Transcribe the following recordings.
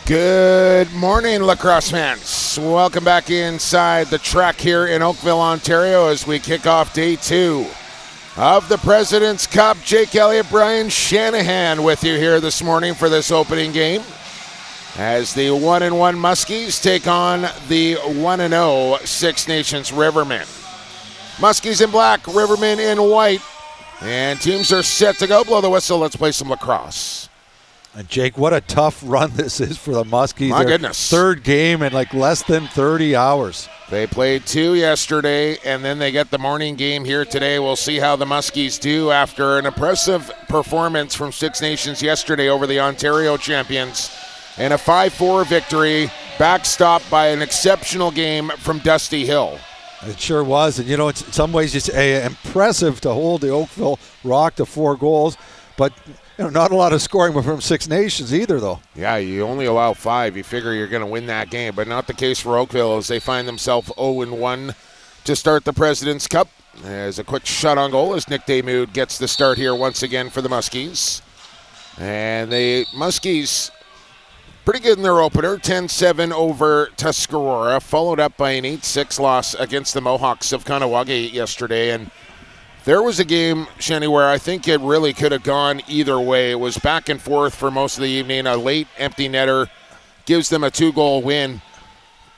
Good morning, lacrosse fans. Welcome back inside the track here in Oakville, Ontario, as we kick off day 2 of the President's Cup. Jake Elliott, Brian Shanahan with you here this morning for this opening game, as the 1-1 Muskies take on the 1-0 Six Nations Rivermen. Muskies in black, Rivermen in white, and teams are set to go. Blow the whistle. Let's play some lacrosse. And Jake, what a tough run this is for the Muskies. My goodness. Third game in like less than 30 hours. They played 2 yesterday, and then they get the morning game here today. We'll see how the Muskies do after an impressive performance from Six Nations yesterday over the Ontario champions, and a 5-4 victory, backstopped by an exceptional game from Dusty Hill. It sure was. And, in some ways it's impressive to hold the Oakville Rock to 4 goals, but not a lot of scoring from Six Nations either, though. Yeah, you only allow 5. You figure you're going to win that game, but not the case for Oakville, as they find themselves 0-1 to start the President's Cup. As a quick shot on goal as Nick Damoud gets the start here once again for the Muskies. And the Muskies pretty good in their opener, 10-7 over Tuscarora, followed up by an 8-6 loss against the Mohawks of Kahnawake yesterday. And there was a game, Shanny, where I think it really could have gone either way. It was back and forth for most of the evening. A late empty netter gives them a 2-goal win.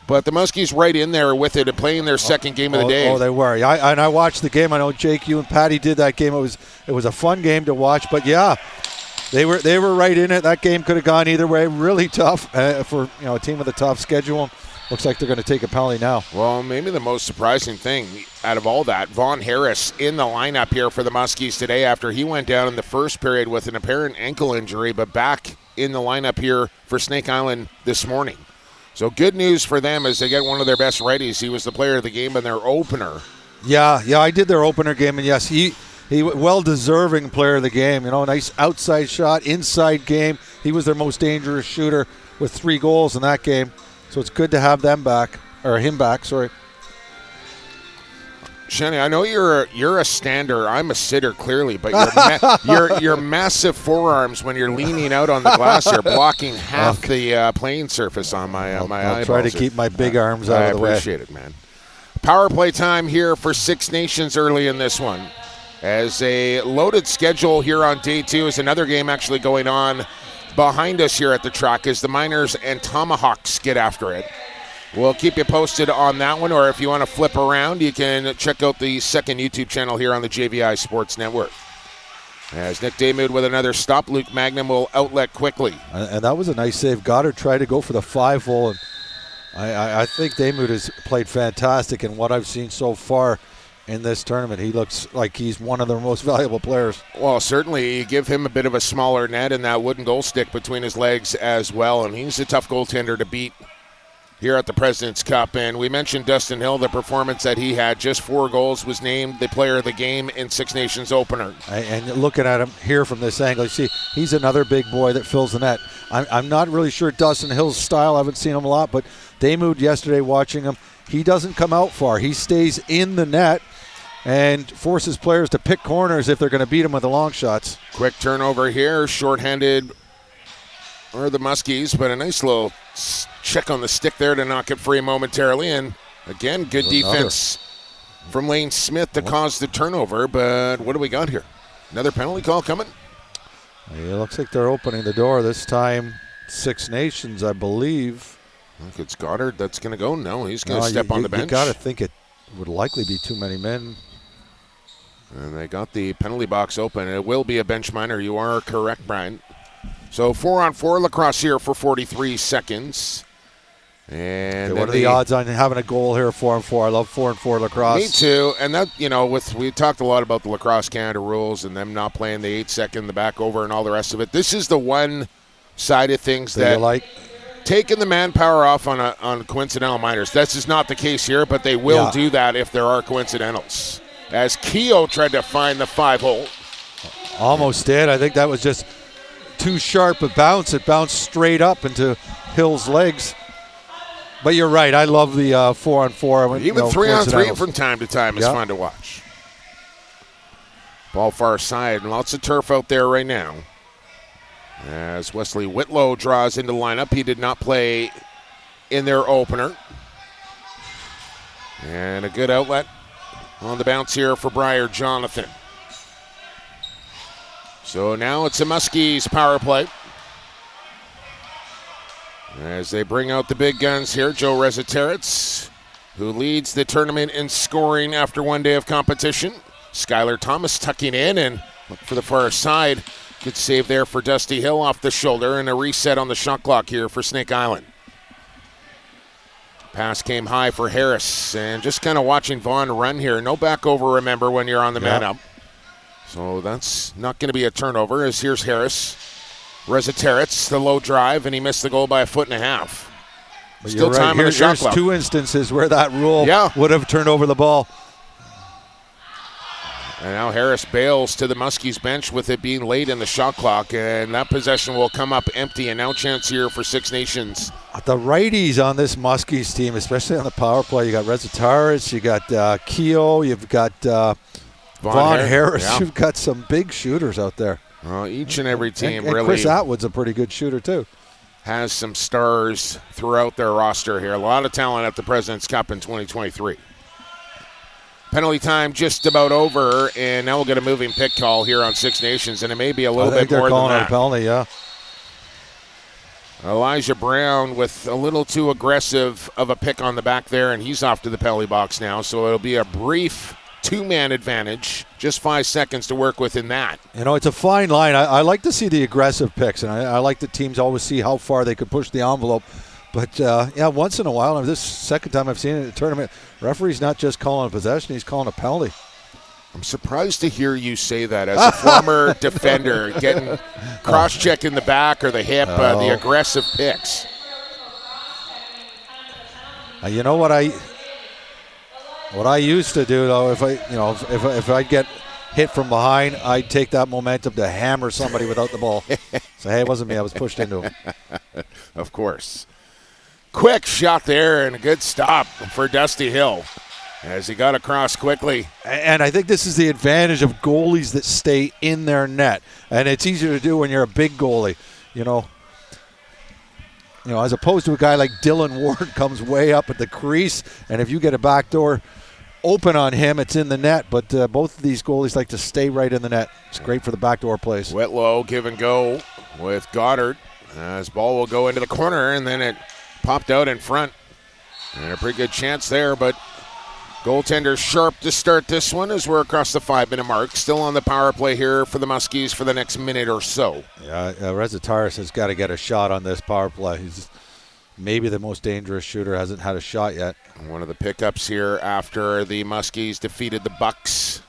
But the Muskies right in there with it and playing their second game of the day. Oh, they were. I watched the game. I know, Jake, you and Patty did that game. It was a fun game to watch. But, yeah, they were right in it. That game could have gone either way. Really tough for a team with a tough schedule. Looks like they're going to take a penalty now. Well, maybe the most surprising thing out of all that, Vaughn Harris in the lineup here for the Muskies today after he went down in the first period with an apparent ankle injury, but back in the lineup here for Snake Island this morning. So good news for them as they get one of their best righties. He was the player of the game in their opener. Yeah, I did their opener game, and yes, he well-deserving player of the game. Nice outside shot, inside game. He was their most dangerous shooter with 3 goals in that game. So it's good to have him back. Shanny, I know you're a stander. I'm a sitter, clearly, but your massive forearms when you're leaning out on the glass are blocking half the playing surface on my eyeballs. I'll try to keep my big arms out of the way. I appreciate it, man. Power play time here for Six Nations early in this one. As a loaded schedule here on day 2 is another game actually going on behind us here at the track as the Miners and Tomahawks get after it. We'll keep you posted on that one, or if you want to flip around, you can check out the second YouTube channel here on the JVI Sports Network. As Nick Damoud with another stop, Luke Magnum will outlet quickly. And that was a nice save. Goddard tried to go for the 5-hole, and I think Damoud has played fantastic in what I've seen so far in this tournament. He looks like he's one of their most valuable players. Well, certainly you give him a bit of a smaller net and that wooden goal stick between his legs as well, and he's a tough goaltender to beat here at the President's Cup. And we mentioned Dustin Hill, the performance that he had, just 4 goals, was named the player of the game in Six Nations opener. And looking at him here from this angle, you see he's another big boy that fills the net. I'm not really sure Dustin Hill's style. I haven't seen him a lot, but Damoud yesterday watching him, he doesn't come out far. He stays in the net and forces players to pick corners if they're going to beat him with the long shots. Quick turnover here, shorthanded or the Muskies, but a nice little check on the stick there to knock it free momentarily. And again, good defense from Lane Smith to cause the turnover. But what do we got here? Another penalty call coming? It looks like they're opening the door this time. Six Nations, I believe. I think it's Goddard that's going to go. No, he's going to step on the bench. You got to think it would likely be too many men. And they got the penalty box open. It will be a bench minor. You are correct, Brian. So 4-on-4 lacrosse here for 43 seconds. And okay, what are the odds on having a goal here, 4-on-4? I love 4-on-4 lacrosse. Me too. And that, we talked a lot about the Lacrosse Canada rules and them not playing the 8-second, the back over, and all the rest of it. This is the one side of things that you like. Taking the manpower off on coincidental minors. This is not the case here, but they will do that if there are coincidentals. As Keogh tried to find the 5-hole. Almost did. I think that was just too sharp a bounce. It bounced straight up into Hill's legs. But you're right. I love the 4-on-4. Even 3-on-3 from time to time is fun to watch. Ball far side. Lots of turf out there right now. As Wesley Whitlow draws into the lineup. He did not play in their opener. And a good outlet on the bounce here for Briar Jonathan. So now it's a Muskies power play. As they bring out the big guns here, Joe Reziteritz, who leads the tournament in scoring after one day of competition. Skylar Thomas tucking in and look for the far side. Good save there for Dusty Hill off the shoulder, and a reset on the shot clock here for Snake Island. Pass came high for Harris, and just kind of watching Vaughn run here. No back over, remember, when you're on the man up. So that's not going to be a turnover, as here's Harris. Reziteritz, the low drive, and he missed the goal by 1.5 feet. But Still right. time on the shot clock. Here's 2 instances where that rule would have turned over the ball. And now Harris bails to the Muskies bench with it being late in the shot clock, and that possession will come up empty, and now chance here for Six Nations. The righties on this Muskies team, especially on the power play, you got Rezitaris, you got Keogh, you've got Vaughn Harris. Yeah. You've got some big shooters out there. Well, each and every team and really Chris Atwood's a pretty good shooter too. Has some stars throughout their roster here. A lot of talent at the President's Cup in 2023. Penalty time just about over, and now we'll get a moving pick call here on Six Nations, and it may be a little bit more than that. They're calling it a penalty, yeah. Elijah Brown with a little too aggressive of a pick on the back there, and he's off to the penalty box now, so it'll be a brief 2-man advantage. Just 5 seconds to work with in that. You know, it's a fine line. I like to see the aggressive picks, and I like that teams always see how far they could push the envelope. But, once in a while, and this is the second time I've seen it in a tournament, referee's not just calling a possession, he's calling a penalty. I'm surprised to hear you say that as a former defender, getting cross-check in the back or the hip, the aggressive picks. You know what I used to do, though, if I get hit from behind, I'd take that momentum to hammer somebody without the ball. So, hey, it wasn't me. I was pushed into him. Of course. Quick shot there and a good stop for Dusty Hill as he got across quickly. And I think this is the advantage of goalies that stay in their net. And it's easier to do when you're a big goalie, you know, as opposed to a guy like Dylan Ward comes way up at the crease. And if you get a backdoor open on him, it's in the net. But both of these goalies like to stay right in the net. It's great for the backdoor plays. Whitlow give and go with Goddard. As ball will go into the corner, and then it popped out in front. And a pretty good chance there, but goaltender sharp to start this one as we're across the 5-minute mark. Still on the power play here for the Muskies for the next minute or so. Yeah, Rezitaris has got to get a shot on this power play. He's maybe the most dangerous shooter, hasn't had a shot yet. One of the pickups here after the Muskies defeated the Bucks.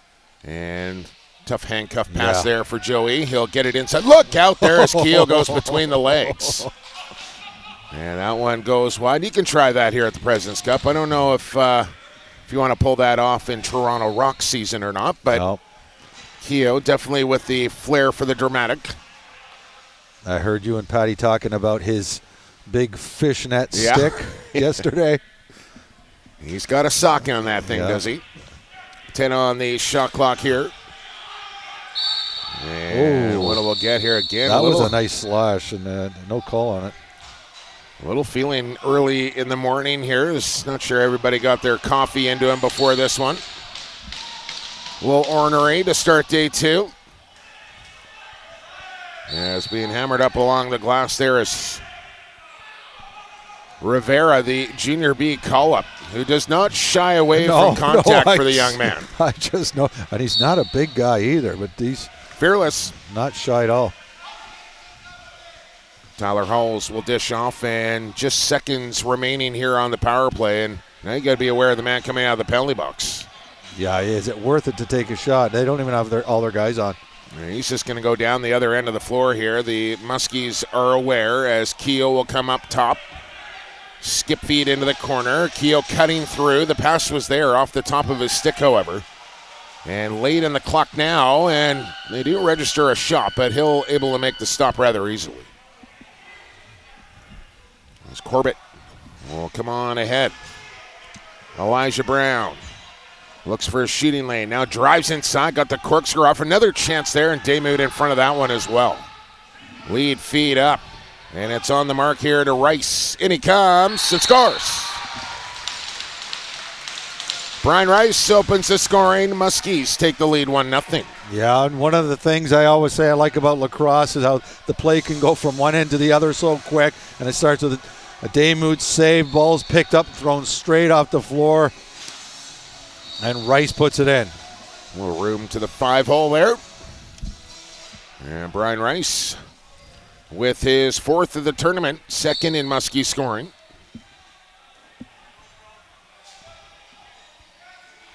And tough handcuff pass there for Joey. He'll get it inside. Look out there as Keogh goes between the legs. And that one goes wide. You can try that here at the President's Cup. I don't know if you want to pull that off in Toronto Rock season or not, but Keogh definitely with the flair for the dramatic. I heard you and Patty talking about his big fishnet stick yesterday. He's got a sock on that thing, does he? 10 on the shot clock here. And what we'll get here again. That was a nice slash, and no call on it. A little feeling early in the morning here. Not sure everybody got their coffee into him before this one. A little ornery to start day 2. As being hammered up along the glass there is Rivera, the junior B call-up, who does not shy away from contact for the young man. I just know. And he's not a big guy either, but he's fearless. Not shy at all. Tyler Halls will dish off, and just seconds remaining here on the power play. And now you got to be aware of the man coming out of the penalty box. Yeah, is it worth it to take a shot? They don't even have all their guys on. And he's just going to go down the other end of the floor here. The Muskies are aware as Keogh will come up top. Skip feed into the corner. Keogh cutting through. The pass was there off the top of his stick, however. And late in the clock now, and they do register a shot, but Hill able to make the stop rather easily. As Corbett will come on ahead. Elijah Brown looks for a shooting lane. Now drives inside, got the corkscrew off. Another chance there, and Daymud in front of that one as well. Lead feed up. And it's on the mark here to Rice. In he comes. It scores. Brian Rice opens the scoring. Muskies take the lead 1-0. Yeah, and one of the things I always say I like about lacrosse is how the play can go from one end to the other so quick. And it starts with a Damude save. Ball's picked up, thrown straight off the floor. And Rice puts it in. A little room to the 5-hole there. And Brian Rice with his 4th of the tournament, 2nd in Muskie scoring.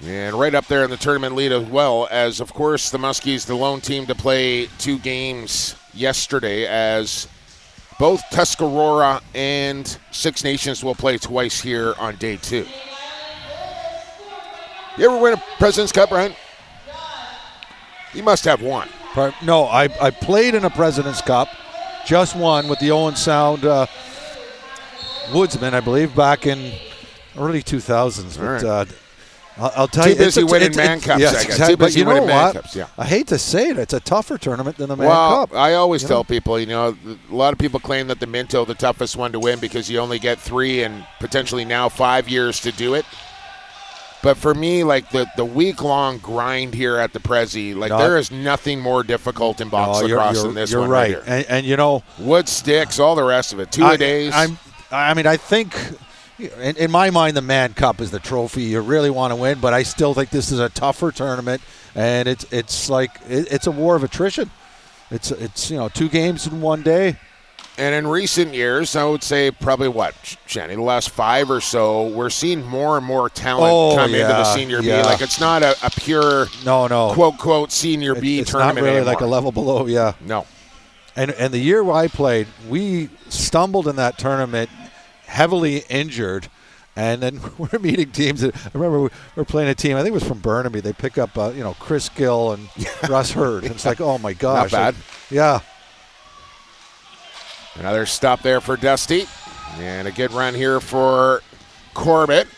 And right up there in the tournament lead as well, as of course the Muskies, the lone team to play 2 games yesterday, as both Tuscarora and Six Nations will play twice here on day 2. You ever win a President's Cup, Ryan? You must have one. No, I played in a President's Cup, just one with the Owen Sound Woodsman, I believe, back in early 2000s. But right. I'll tell you, too busy winning Man Cups. Yes, I guess. exactly. Too busy but you know winning Man what? Cups. Yeah. I hate to say it, it's a tougher tournament than the Man Cup. I always tell people, a lot of people claim that the Minto the toughest one to win because you only get 3 and potentially now 5 years to do it. But for me, like the week-long grind here at the Prezi, there is nothing more difficult in box lacrosse than this one right here. And wood sticks, all the rest of it. 2 a days. I think in my mind the Man Cup is the trophy you really want to win, but I still think this is a tougher tournament, and it's a war of attrition. It's 2 games in one day. And in recent years, I would say probably Shanny, the last 5 or so, we're seeing more and more talent come into the Senior B. Like, it's not a pure, quote, Senior B it's tournament not really anymore. like a level below, yeah. No. And the year I played, we stumbled in that tournament, heavily injured, and then we're meeting teams. I remember we were playing a team, I think it was from Burnaby. They pick up, Chris Gill and Russ Hurd. And it's like, oh, my gosh. Not bad. Yeah. Another stop there for Dusty. And a good run here for Corbett.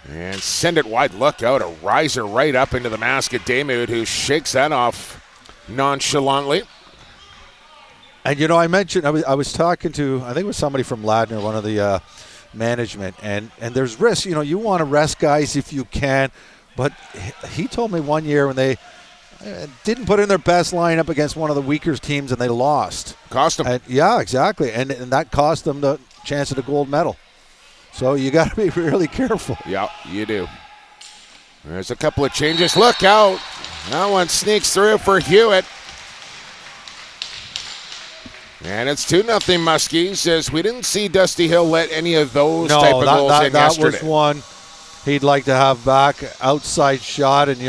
And send it wide. Look out. A riser right up into the mask at Damude, who shakes that off nonchalantly. And, I mentioned, I was talking to, I think it was somebody from Ladner, one of the management, and there's risk. You want to rest guys if you can. But he told me one year when they didn't put in their best lineup against one of the weaker teams and they lost. Cost them. Yeah, exactly. And that cost them the chance at a gold medal. So you got to be really careful. Yeah, you do. There's a couple of changes. Look out. That one sneaks through for Hewitt. And it's 2-0 Muskies, as we didn't see Dusty Hill let any of those type of goals in yesterday. That was one he'd like to have back, outside shot, and,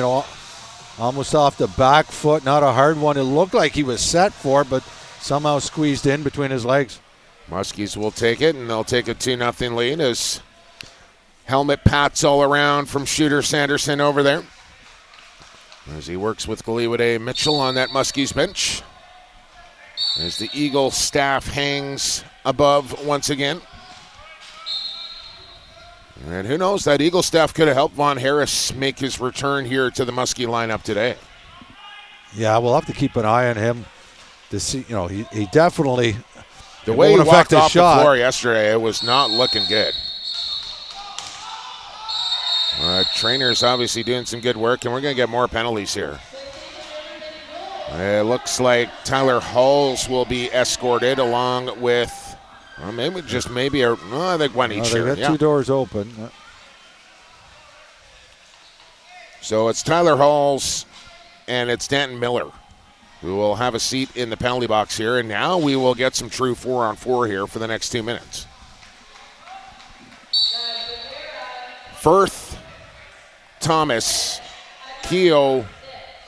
almost off the back foot, not a hard one. It looked like he was set for it, but somehow squeezed in between his legs. Muskies will take it, and they'll take a 2-0 lead as helmet pats all around from shooter Sanderson over there, as he works with Galiwade Mitchell on that Muskies bench, as the Eagle staff hangs above once again. And who knows, that Eagle staff could have helped Von Harris make his return here to the Muskie lineup today. Yeah, we'll have to keep an eye on him to see. He definitely, the way he walked off the shot. floor yesterday, it was not looking good. Trainer's obviously doing some good work, and we're going to get more penalties here. It looks like Tyler Halls will be escorted along with, I think one each here. They got 2 doors open. So it's Tyler Halls and it's Danton Miller who will have a seat in the penalty box here. And now we will get some true 4-on-4 here for the next 2 minutes. Firth, Thomas, Keogh,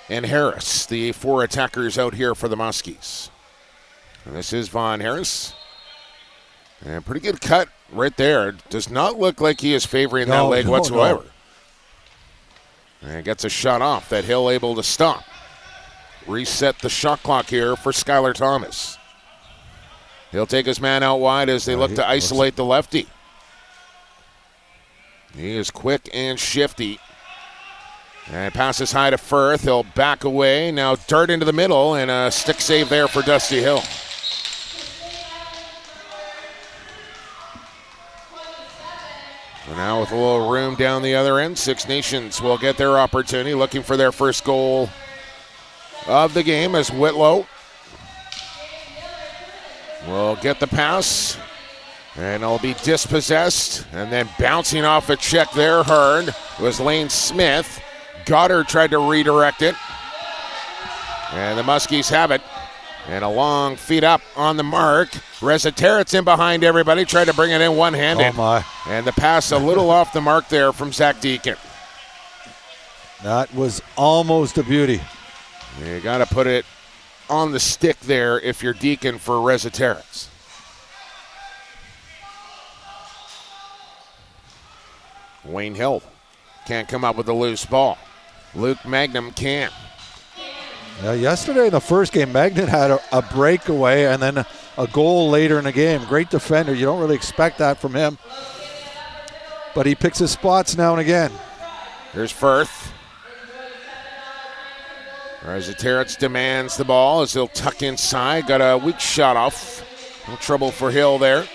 and Harris, the 4 attackers out here for the Muskies. And this is Von Harris. And pretty good cut right there. Does not look like he is favoring that leg whatsoever. No. And gets a shot off that Hill able to stop. Reset the shot clock here for Skylar Thomas. He'll take his man out wide as they look to isolate the lefty. He is quick and shifty. And passes high to Firth. He'll back away. Now dart into the middle, and a stick save there for Dusty Hill. Now with a little room down the other end, Six Nations will get their opportunity, looking for their first goal of the game as Whitlow will get the pass, and it'll be dispossessed, and then bouncing off a check there hard was Lane Smith. Goddard tried to redirect it, and the Muskies have it. And a long feed up on the mark. Reza Terrett's in behind everybody, tried to bring it in one-handed. Oh my. And the pass a little off the mark there from Zach Deacon. That was almost a beauty. You got to put it on the stick there if you're Deacon for Reza Terrett's. Wayne Hill can't come up with a loose ball. Luke Magnum can. Yesterday in the first game, Magnet had a breakaway and then a goal later in the game. Great defender. You don't really expect that from him. But he picks his spots now and again. Here's Firth. Reza Terrett's demands the ball as he'll tuck inside. Got a weak shot off. No trouble for Hill there.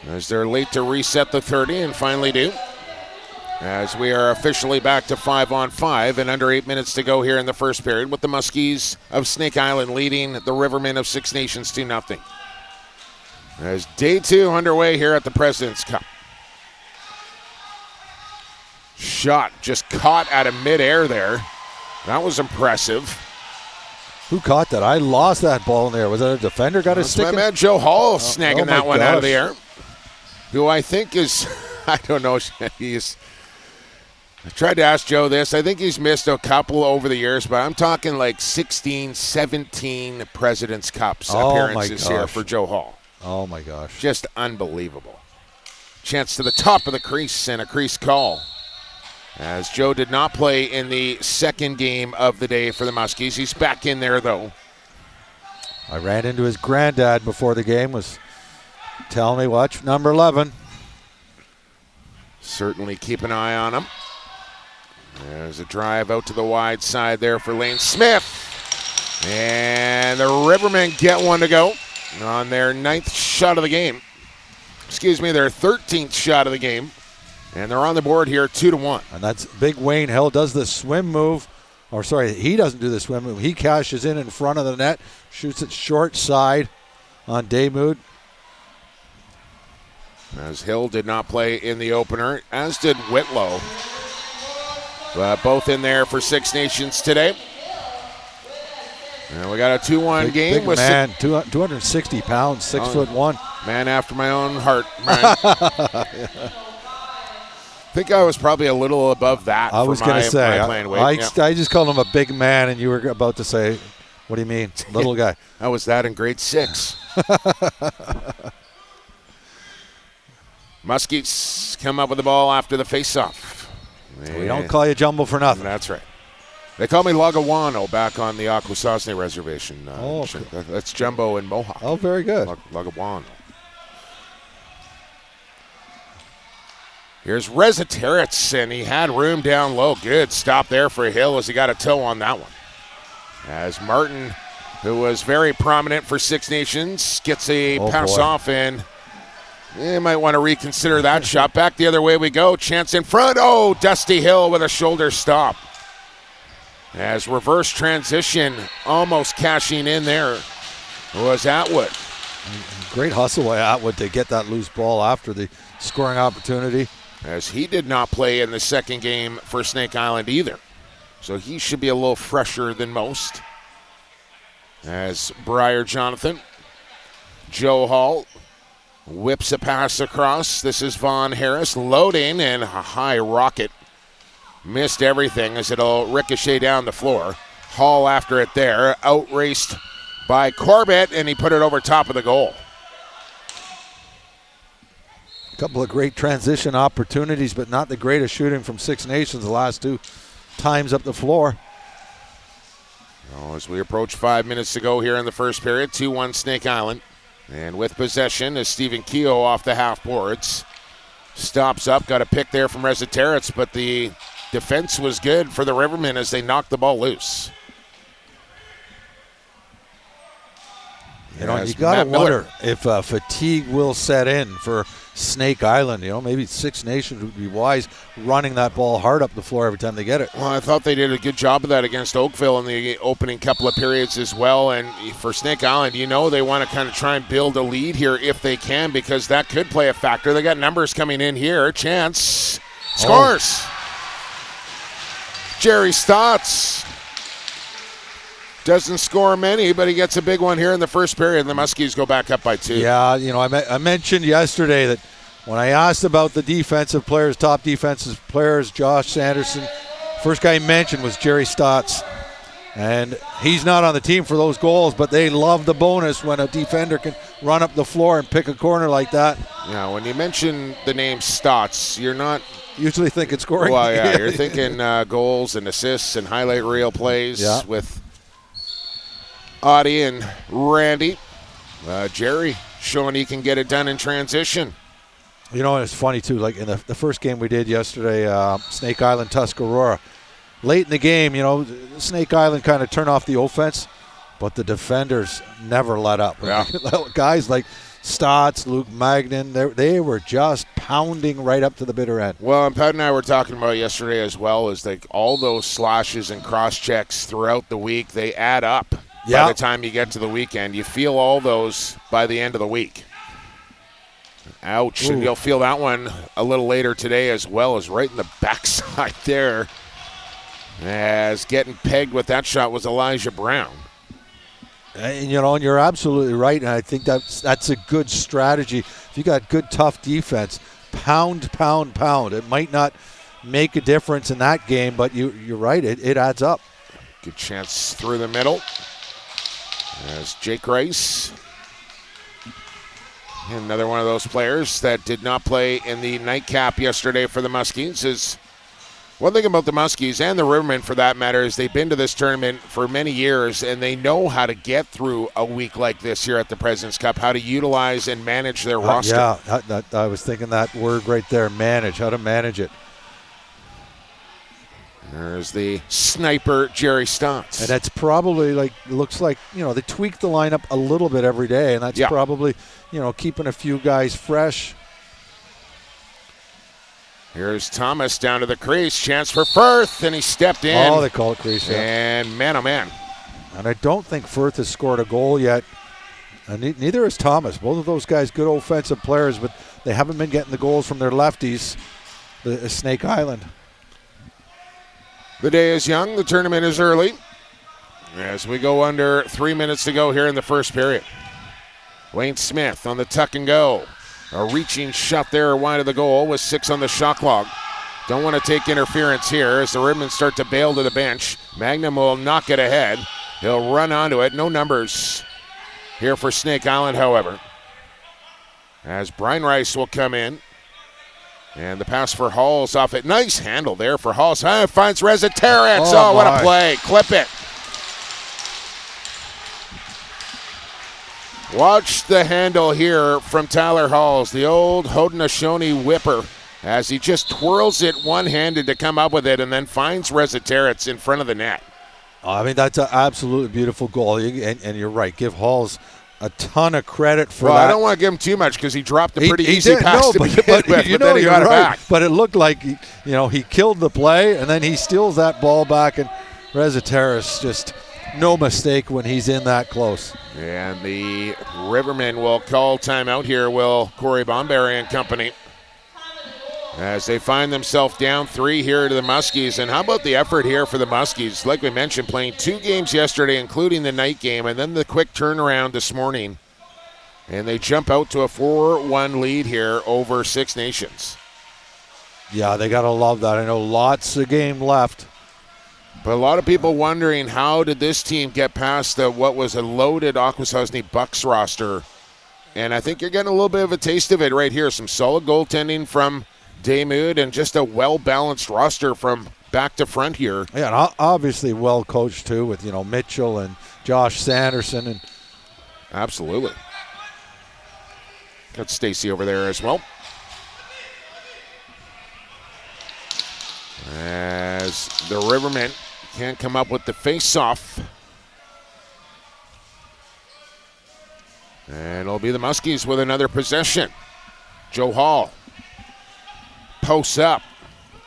As they're late to reset the 30 and finally do. As we are officially back to 5-on-5 and under 8 minutes to go here in the first period, with the Muskies of Snake Island leading the Rivermen of Six Nations 2-0. As day 2 underway here at the President's Cup. Shot just caught out of midair there. That was impressive. Who caught that? I lost that ball in there. Was that a defender got his stick? My man Joe Hall snagging that one out of the air. Who I think is, I don't know, I tried to ask Joe this. I think he's missed a couple over the years, but I'm talking like 16, 17 President's Cups appearances here for Joe Hall. Oh, my gosh. Just unbelievable. Chance to the top of the crease and a crease call. As Joe did not play in the second game of the day for the Muskies. He's back in there, though. I ran into his granddad before the game, was telling me, watch number 11. Certainly keep an eye on him. There's a drive out to the wide side there for Lane Smith. And the Rivermen get one to go on their 9th shot of the game. Their 13th shot of the game. And they're on the board here 2-1. And that's big Wayne Hill does the swim move. Or sorry, he doesn't do the swim move. He cashes in front of the net, shoots it short side on Daymood. As Hill did not play in the opener, as did Whitlow. Both in there for Six Nations today. And we got a 2-1 game. Big man, 260 pounds, 6'1". Man after my own heart, Brian. I think I was probably a little above that. I was going to say, playing weight. I just called him a big man, and you were about to say, what do you mean, little guy? I was that in grade 6. Muskies come up with the ball after the face-off. We don't call you Jumbo for nothing. That's right. They call me Lagawano back on the Akwesasne reservation. Okay. That's Jumbo and Mohawk. Oh, very good. Lagawano. Here's Reza Terrett's, and he had room down low. Good stop there for Hill as he got a toe on that one. As Martin, who was very prominent for Six Nations, gets a pass off, and you might want to reconsider that shot. Back the other way we go. Chance in front. Oh, Dusty Hill with a shoulder stop. As reverse transition, almost cashing in there, was Atwood. Great hustle by Atwood to get that loose ball after the scoring opportunity. As he did not play in the second game for Snake Island either. So he should be a little fresher than most. As Briar Jonathan, Joe Hall, whips a pass across. This is Vaughn Harris loading, and a high rocket. Missed everything as it'll ricochet down the floor. Hall after it there. Outraced by Corbett, and he put it over top of the goal. A couple of great transition opportunities, but not the greatest shooting from Six Nations the last 2 times up the floor. As we approach 5 minutes to go here in the first period, 2-1 Snake Island. And with possession is Stephen Keogh off the half boards. Stops up, got a pick there from Reza Terrett's, but the defense was good for the Rivermen as they knocked the ball loose. You know, you got to wonder if fatigue will set in for Snake Island. You know, maybe Six Nations would be wise running that ball hard up the floor every time they get it. Well, I thought they did a good job of that against Oakville in the opening couple of periods as well. And for Snake Island, you know, they want to kind of try and build a lead here if they can, because that could play a factor. They got numbers coming in here. Chance scores. Jerry Stotts doesn't score many, but he gets a big one here in the first period, and the Muskies go back up by 2. Yeah, you know, I mentioned yesterday that when I asked about the defensive players, top defensive players, Josh Sanderson, first guy he mentioned was Jerry Stotts. And he's not on the team for those goals, but they love the bonus when a defender can run up the floor and pick a corner like that. Yeah, when you mention the name Stotts, you're not usually thinking scoring. Well, yeah, you're thinking goals and assists and highlight reel plays with Audie and Randy. Jerry showing he can get it done in transition. You know, it's funny, too, like in the first game we did yesterday, Snake Island, Tuscarora. Late in the game, you know, Snake Island kind of turned off the offense, but the defenders never let up. Yeah. Guys like Stotts, Luke Magnan, they were just pounding right up to the bitter end. Well, and Pat and I were talking about yesterday as well, is like all those slashes and cross checks throughout the week, they add up. By the time you get to the weekend, you feel all those by the end of the week. Ouch. Ooh. And you'll feel that one a little later today as well, as right in the backside there. As getting pegged with that shot was Elijah Brown. And, you know, and you're absolutely right, and I think that's a good strategy. If you got good, tough defense, pound. It might not make a difference in that game, but you're right, it adds up. Good chance through the middle. As Jake Rice, another one of those players that did not play in the nightcap yesterday for the Muskies. Is one thing about the Muskies and the Rivermen, for that matter, is they've been to this tournament for many years, and they know how to get through a week like this here at the President's Cup, how to utilize and manage their roster. Yeah, I was thinking that word right there, manage, how to manage it. There's the sniper, Jerry Stotts. And that's probably looks like, you know, they tweak the lineup a little bit every day, and that's probably, you know, keeping a few guys fresh. Here's Thomas down to the crease. Chance for Firth, and he stepped in. Oh, they call it crease, yeah. And man, oh man. And I don't think Firth has scored a goal yet. And neither has Thomas. Both of those guys, good offensive players, but they haven't been getting the goals from their lefties, the Snake Island. The day is young. The tournament is early. As we go under 3 minutes to go here in the first period. Wayne Smith on the tuck and go. A reaching shot there wide of the goal with 6 on the shot clock. Don't want to take interference here as the Ribbons start to bail to the bench. Magnum will knock it ahead. He'll run onto it. No numbers here for Snake Island, however. As Brian Rice will come in. And the pass for Halls off it. Nice handle there for Halls. Finds Reza Terrence. Oh, what a play. Clip it. Watch the handle here from Tyler Halls, the old Haudenosaunee whipper, as he just twirls it one-handed to come up with it and then finds Reza Terrence in front of the net. I mean, that's an absolutely beautiful goal. And you're right. Give Halls a ton of credit for that. I don't want to give him too much because he dropped a pretty easy pass to begin with, but then he got it back. But it looked like he killed the play, and then he steals that ball back, and Reza Terrace just no mistake when he's in that close. And the Rivermen will call timeout here, will Corey Bomberry and company, as they find themselves down 3 here to the Muskies. And how about the effort here for the Muskies? Like we mentioned, playing 2 games yesterday, including the night game, and then the quick turnaround this morning. And they jump out to a 4-1 lead here over Six Nations. Yeah, they got to love that. I know lots of game left. But a lot of people wondering, how did this team get past what was a loaded Akwesasne Bucks roster? And I think you're getting a little bit of a taste of it right here. Some solid goaltending from Daymud and just a well-balanced roster from back to front here. Yeah, and obviously well coached too with Mitchell and Josh Sanderson. And absolutely. Got Stacy over there as well. As the Rivermen can't come up with the face-off. And it'll be the Muskies with another possession. Joe Hall posts up.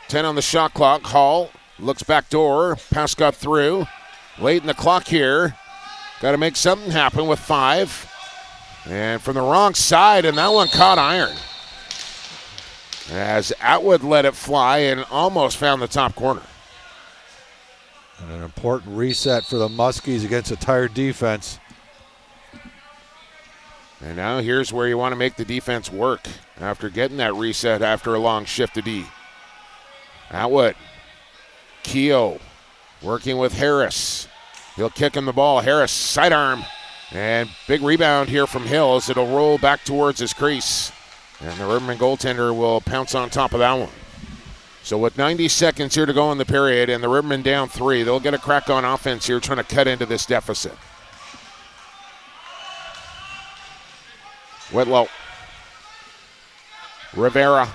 10 on the shot clock. Hall looks back door. Pass got through. Late in the clock here. Got to make something happen with 5. And from the wrong side, and that one caught iron. As Atwood let it fly and almost found the top corner. And an important reset for the Muskies against a tired defense. And now here's where you want to make the defense work after getting that reset after a long shift to D. Atwood. Keogh working with Harris. He'll kick him the ball. Harris, sidearm. And big rebound here from Hills. It'll roll back towards his crease. And the Riverman goaltender will pounce on top of that one. So with 90 seconds here to go in the period and the Rivermen down 3, they'll get a crack on offense here trying to cut into this deficit. Whitlow. Rivera.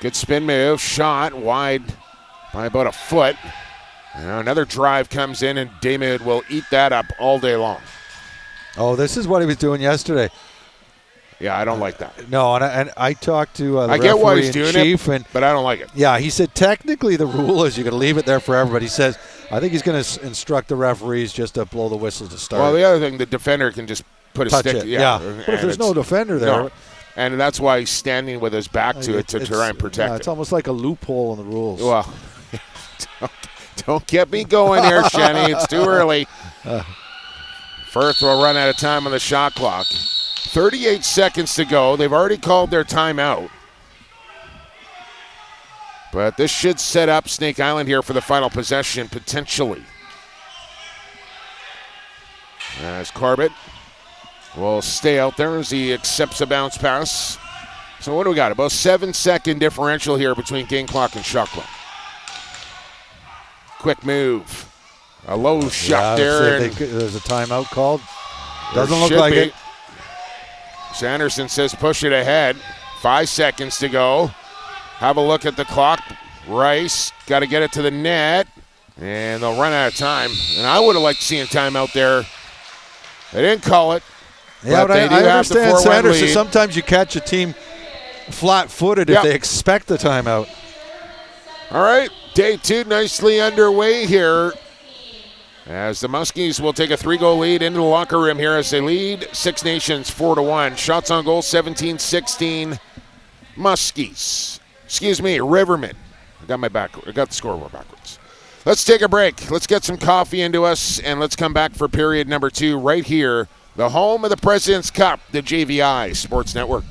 Good spin move. Shot wide by about a foot. Now another drive comes in, and Daymud will eat that up all day long. Oh, this is what he was doing yesterday. Yeah, I don't like that. No, and I talked to the I get why he's doing chief, it, but I don't like it. Yeah, he said technically the rule is you're going to leave it there forever, but he says I think he's going to instruct the referees just to blow the whistle to start. Well, the other thing, the defender can just put a touch stick. it. Yeah. But if there's no defender there. No. And that's why he's standing with his back to it to try and protect it. It's almost like a loophole in the rules. Well, don't get me going here, Shenny. It's too early. Firth will run out of time on the shot clock. 38 seconds to go. They've already called their timeout. But this should set up Snake Island here for the final possession, potentially. As Corbett will stay out there as he accepts a bounce pass. So what do we got? About 7-second differential here between game clock and shot clock. Quick move. A low shot there. There's a timeout called. Doesn't look like it. Sanderson says push it ahead. 5 seconds to go. Have a look at the clock. Rice got to get it to the net. And they'll run out of time. And I would have liked to see a timeout there. They didn't call it. Yeah, but I understand, Sanderson. Lead. Sometimes you catch a team flat-footed if they expect the timeout. All right, day 2 nicely underway here. As the Muskies will take a 3-goal lead into the locker room here as they lead Six Nations 4-1. Shots on goal 17-16. Muskies. Excuse me, Rivermen. I got the scoreboard backwards. Let's take a break. Let's get some coffee into us, and let's come back for period number 2 right here. The home of the President's Cup, the JVI Sports Network.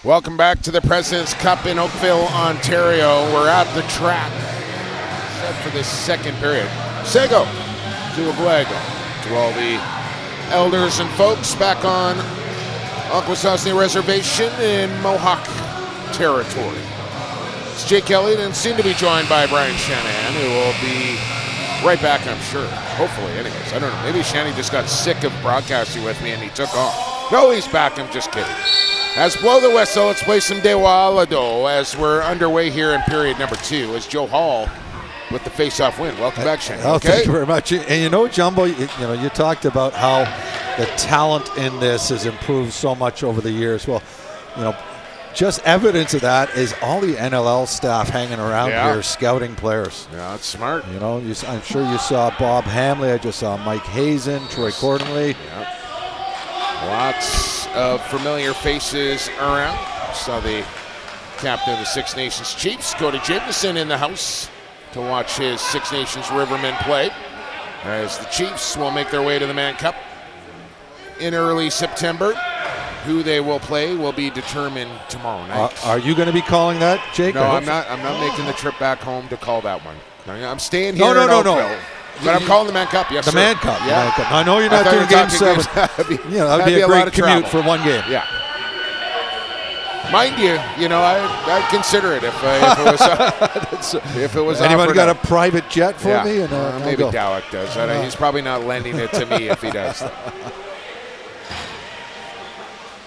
Welcome back to the President's Cup in Oakville, Ontario. We're at the track set for this second period. Sego, Zuaguego, to all the elders and folks back on Akwesasne Reservation in Mohawk territory. It's Jake Elliott and soon to be joined by Brian Shanahan, who will be right back, I'm sure. Hopefully, anyways. I don't know. Maybe Shanny just got sick of broadcasting with me and he took off. No, he's back. I'm just kidding. As blow the whistle, let's play some Dewa Alado as we're underway here in period number 2 as Joe Hall with the face-off win. Welcome back, Shanny. Oh, thank you very much. And you know, Jumbo, you talked about how the talent in this has improved so much over the years. Well, just evidence of that is all the NLL staff hanging around here scouting players. Yeah, that's smart. I'm sure you saw Bob Hamley. I just saw Mike Hazen, Troy Cordonley. Yeah. Lots of familiar faces around. Saw the captain of the Six Nations Chiefs, Cody Jameson, in the house to watch his Six Nations Rivermen play, as the Chiefs will make their way to the Mann Cup in early September. Who they will play will be determined tomorrow night. Are you going to be calling that, Jake? No, I'm not. I'm not making the trip back home to call that one. I'm staying here in Oakville. But I'm calling the Mann Cup, yes, the sir. Mann Cup. Yeah. Mann Cup. I know you're not doing Game 7. That'd be a great commute for one game. Yeah. Mind you, I'd consider it if it was. Anybody got a private jet for me? And, maybe Dowek does. He's probably not lending it to me if he does.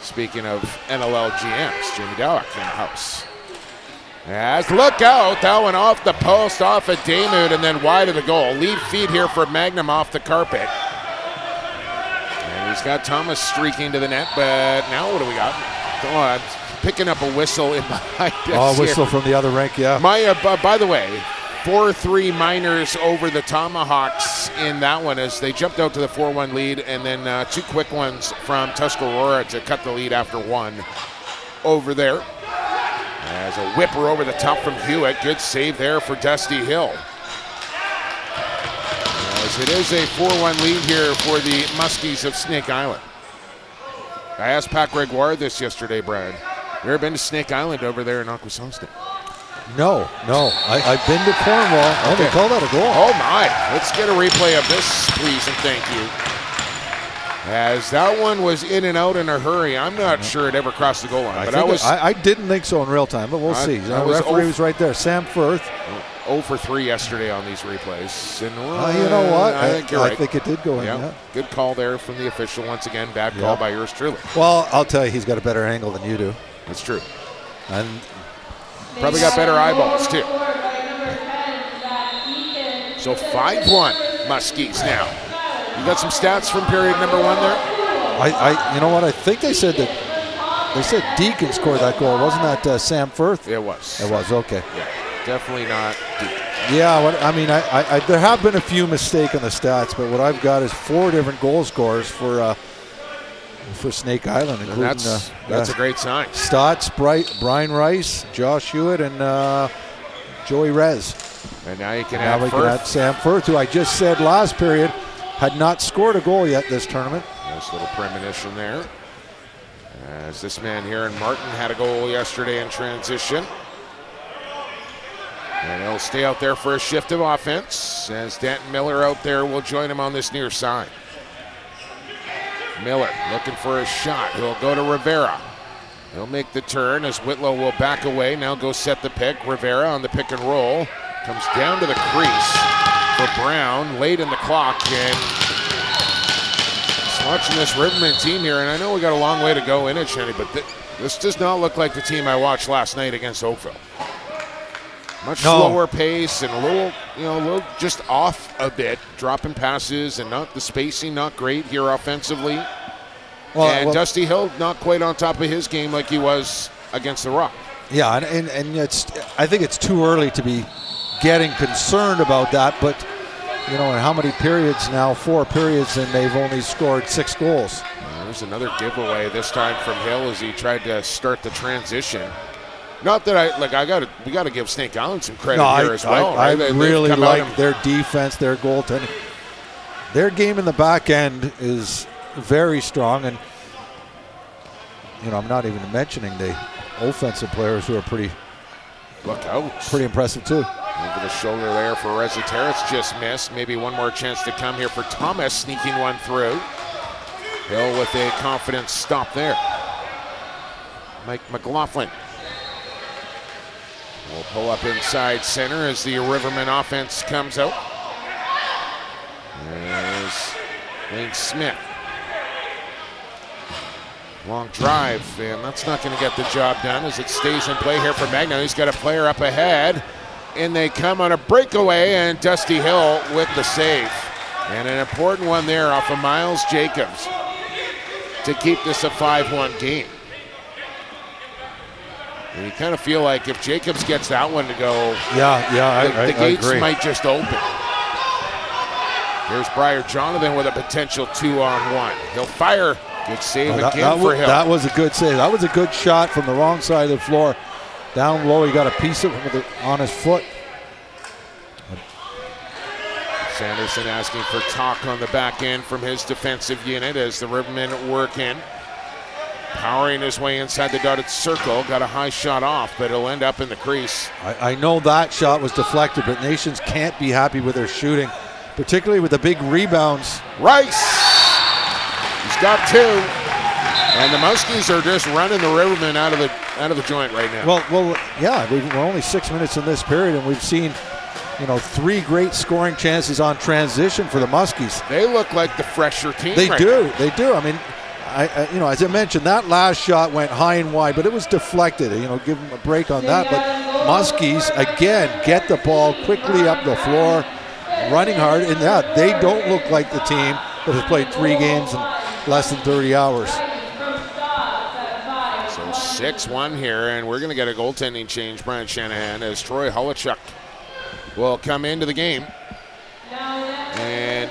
Speaking of NLL GMs, Jimmy Dowek in the house. As look out, that one off the post, off of Damoud, and then wide of the goal. Lead feed here for Magnum off the carpet. And he's got Thomas streaking to the net, but now what do we got? I'm picking up a whistle in behind us. Oh, whistle from the other rink, yeah. By the way, 4-3 Miners over the Tomahawks in that one as they jumped out to the 4-1 lead, and then 2 quick ones from Tuscarora to cut the lead after 1 over there. As a whipper over the top from Hewitt. Good save there for Dusty Hill. As it is a 4-1 lead here for the Muskies of Snake Island. I asked Pat Gregoire this yesterday, Brad. You ever been to Snake Island over there in Akwesasne? No. I've been to Cornwall. Oh, they call that a goal. Oh, my. Let's get a replay of this, please, and thank you. As that one was in and out in a hurry. I'm not sure it ever crossed the goal line. I didn't think so in real time, but we'll see. The referee was right there. Sam Firth. 0 for 3 yesterday on these replays. And, you know what? I think you're right. I think it did go in. Yeah. Good call there from the official. Once again, bad call by yours truly. Well, I'll tell you, he's got a better angle than you do. That's true. And probably got better eyeballs, too. So 5-1 Muskies now. You got some stats from period number 1 there? You know what? I think they said Deacon scored that goal. Wasn't that Sam Firth? It was. It was, okay. Yeah, definitely not Deacon. Yeah, there have been a few mistakes in the stats, but what I've got is 4 different goal scorers for Snake Island, including that's a great sign. Stotts, Brian Rice, Josh Hewitt, and Joey Rez. And now you can add Sam Firth, who I just said last period had not scored a goal yet this tournament. Nice little premonition there. As this man here in Martin had a goal yesterday in transition. And he'll stay out there for a shift of offense as Danton Miller out there will join him on this near side. Miller looking for a shot. He'll go to Rivera. He'll make the turn as Whitlow will back away. Now go set the pick. Rivera on the pick and roll. Comes down to the crease for Brown late in the clock. And just watching this Riverman team here, and I know we got a long way to go in it, Shenny, but this does not look like the team I watched last night against Oakville. Much slower pace and a little just off a bit, dropping passes and not the spacing, not great here offensively. And Dusty Hill not quite on top of his game like he was against the Rock. Yeah, and I think it's too early to be getting concerned about that, but in how many periods now? 4 periods, and they've only scored 6 goals. There's another giveaway this time from Hill as he tried to start the transition. Not that we got to give Snake Island some credit here as well. I really like their defense, their goaltending. Their game in the back end is very strong, and I'm not even mentioning the offensive players who are pretty impressive too. Over the shoulder there for Rezzateris, just missed. Maybe one more chance to come here for Thomas, sneaking one through. Hill with a confident stop there. Mike McLaughlin will pull up inside center as the Riverman offense comes out. There's Lane Smith. Long drive, and that's not going to get the job done as it stays in play here for Magna. He's got a player up ahead, and they come on a breakaway, and Dusty Hill with the save. And an important one there off of Miles Jacobs to keep this a 5-1 game. And you kind of feel like if Jacobs gets that one to go, the gates might just open. Here's Briar Jonathan with a potential 2-on-1. He'll fire. Good save again for Hill. That was a good save. That was a good shot from the wrong side of the floor. Down low, he got a piece of it on his foot. Sanderson asking for talk on the back end from his defensive unit as the Rivermen work in. Powering his way inside the dotted circle. Got a high shot off, but it'll end up in the crease. I know that shot was deflected, but Nations can't be happy with their shooting, particularly with the big rebounds. Rice! He's got two. And the Muskies are just running the Rivermen out of the joint right now. Well, yeah, we're only 6 minutes in this period, and we've seen, 3 great scoring chances on transition for the Muskies. They look like the fresher team. They right do. now. They do. I mean, as I mentioned, that last shot went high and wide, but it was deflected. Give them a break on that. But Muskies again get the ball quickly up the floor, running hard, and they don't look like the team that has played 3 games in less than 30 hours. So 6-1 here, and we're going to get a goaltending change, Brian Shanahan, as Troy Holochuk will come into the game. And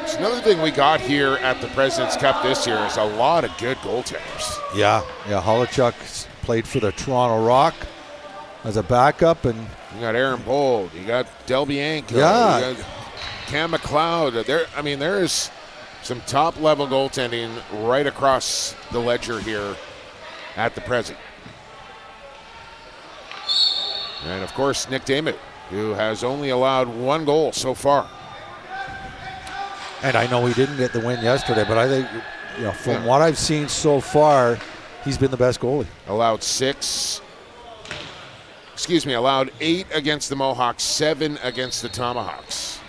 it's another thing we got here at the President's Cup this year is a lot of good goaltenders. Yeah, Holochuk played for the Toronto Rock as a backup, and you got Aaron Bold, you got Del Bianco, you got Cam McLeod. There is some top-level goaltending right across the ledger here at the Present. And, of course, Nick Damon, who has only allowed 1 goal so far. And I know he didn't get the win yesterday, but I think, from what I've seen so far, he's been the best goalie. Allowed 8 against the Mohawks, 7 against the Tomahawks.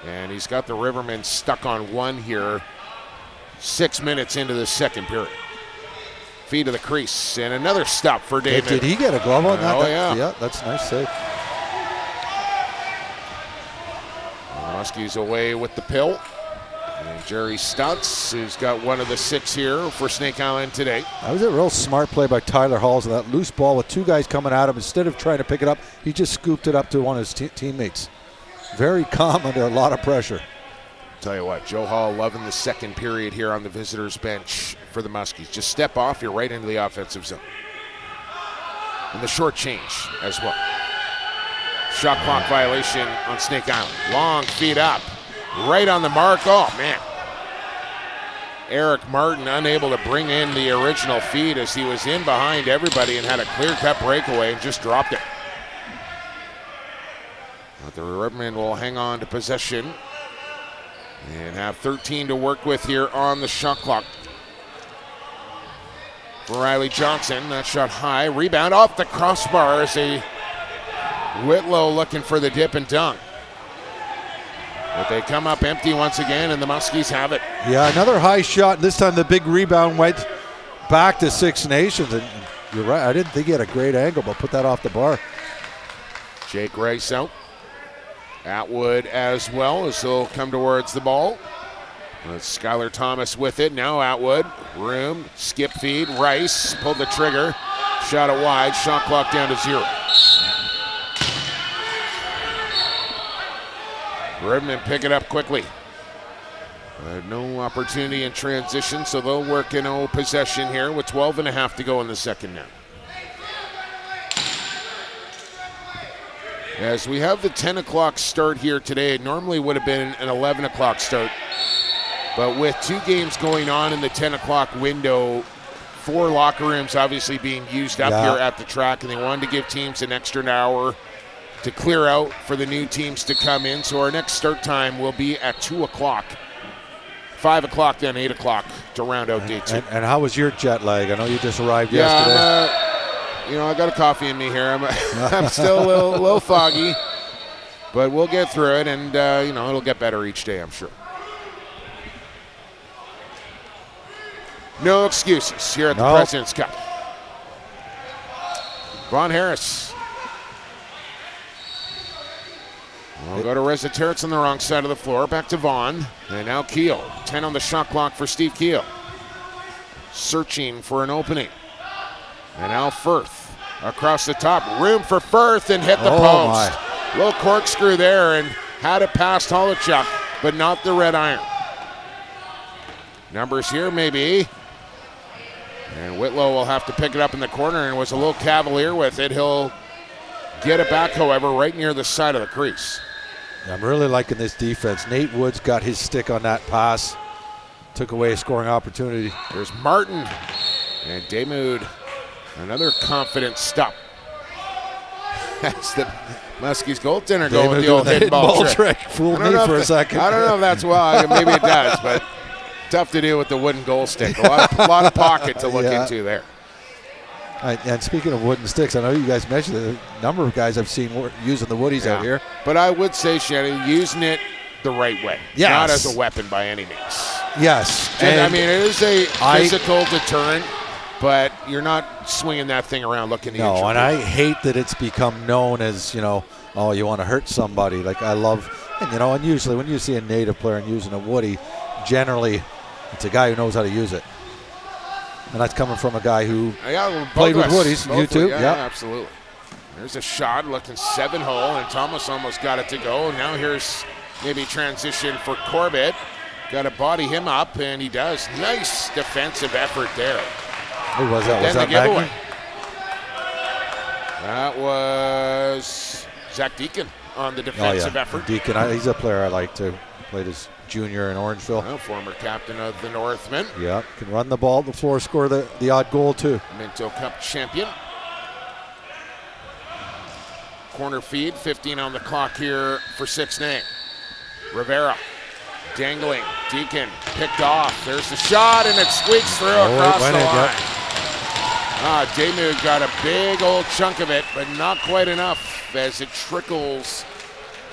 And he's got the Rivermen stuck on 1 here, 6 minutes into the second period. Feet of the crease, and another stop for David. Did he get a glove on that? Yeah, that's a nice save. Muskies away with the pill. And Jerry Stutz, who's got one of the 6 here for Snake Island today. That was a real smart play by Tyler Halls. That loose ball with 2 guys coming at him. Instead of trying to pick it up, he just scooped it up to one of his teammates. Very calm under a lot of pressure. Tell you what, Joe Hall loving the second period here on the visitors' bench for the Muskies. Just step off, you're right into the offensive zone. And the short change as well. Shot clock violation on Snake Island. Long feet up, right on the mark. Oh, man. Eric Martin unable to bring in the original feed as he was in behind everybody and had a clear-cut breakaway and just dropped it. But the Rivermen will hang on to possession and have 13 to work with here on the shot clock. For Riley Johnson, that shot high. Rebound off the crossbar as Whitlow looking for the dip and dunk. But they come up empty once again, and the Muskies have it. Yeah, another high shot. This time the big rebound went back to Six Nations. And you're right, I didn't think he had a great angle, but put that off the bar. Jake Rice out. Atwood as well as he'll come towards the ball. Skylar Thomas with it. Now Atwood. Room. Skip feed. Rice pulled the trigger. Shot it wide. Shot clock down to 0. Rivermen pick it up quickly. No opportunity in transition, so they'll work in possession here with 12.5 to go in the second now. As we have the 10 o'clock start here today, it normally would have been an 11 o'clock start. But with 2 games going on in the 10 o'clock window 4 locker rooms obviously being used up Yeah. here at the track, and they wanted to give teams an extra hour to clear out for the new teams to come in. So our next start time will be at 2 o'clock. 5 o'clock, then 8 o'clock to round out day 2. And how was your jet lag? I know you just arrived yesterday. I got a coffee in me here. I'm still a little foggy, but we'll get through it, and it'll get better each day, I'm sure. No excuses here at the President's Cup. Vaughn Harris. We'll go to Reza Terrence on the wrong side of the floor. Back to Vaughn. And now Keel. 10 on the shot clock for Steve Keel. Searching for an opening. And now Firth across the top. Room for Firth and hit the post. Little corkscrew there and had it past Holochuk, but not the red iron. Numbers here maybe. And Whitlow will have to pick it up in the corner and was a little cavalier with it. He'll get it back, however, right near the side of the crease. I'm really liking this defense. Nate Woods got his stick on that pass. Took away a scoring opportunity. There's Martin. And Damoud, another confident stop. That's the Muskie's goaltender going with the old hidden ball trick. Fooled me for a second. I don't know if that's why. Maybe it does, but tough to do with the wooden goal stick. A lot of pocket to look into there. And speaking of wooden sticks, I know you guys mentioned the number of guys I've seen using the woodies out here. But I would say, Shannon, using it the right way. Yes. Not as a weapon by any means. Yes. And I mean, it is a physical deterrent, but you're not swinging that thing around looking to injure and people. I hate that it's become known as, you want to hurt somebody. Like I love, and usually when you see a native player and using a woody, generally it's a guy who knows how to use it. And that's coming from a guy who played with woodies. You too? Yeah, absolutely. There's a shot looking 7-hole, and Thomas almost got it to go. Now here's maybe transition for Corbett. Got to body him up, and he does. Nice defensive effort there. Who was that? Was that giveaway? That was Zach Deacon on the defensive effort. Deacon, he's a player I like to. Played as junior in Orangeville. Former captain of the Northmen. Yeah, can run the ball, the floor, score the odd goal too. Minto Cup champion. Corner feed, 15 on the clock here for 6-9. Rivera dangling. Deacon picked off. There's the shot, and it squeaks through across the line. Damoud got a big old chunk of it, but not quite enough as it trickles.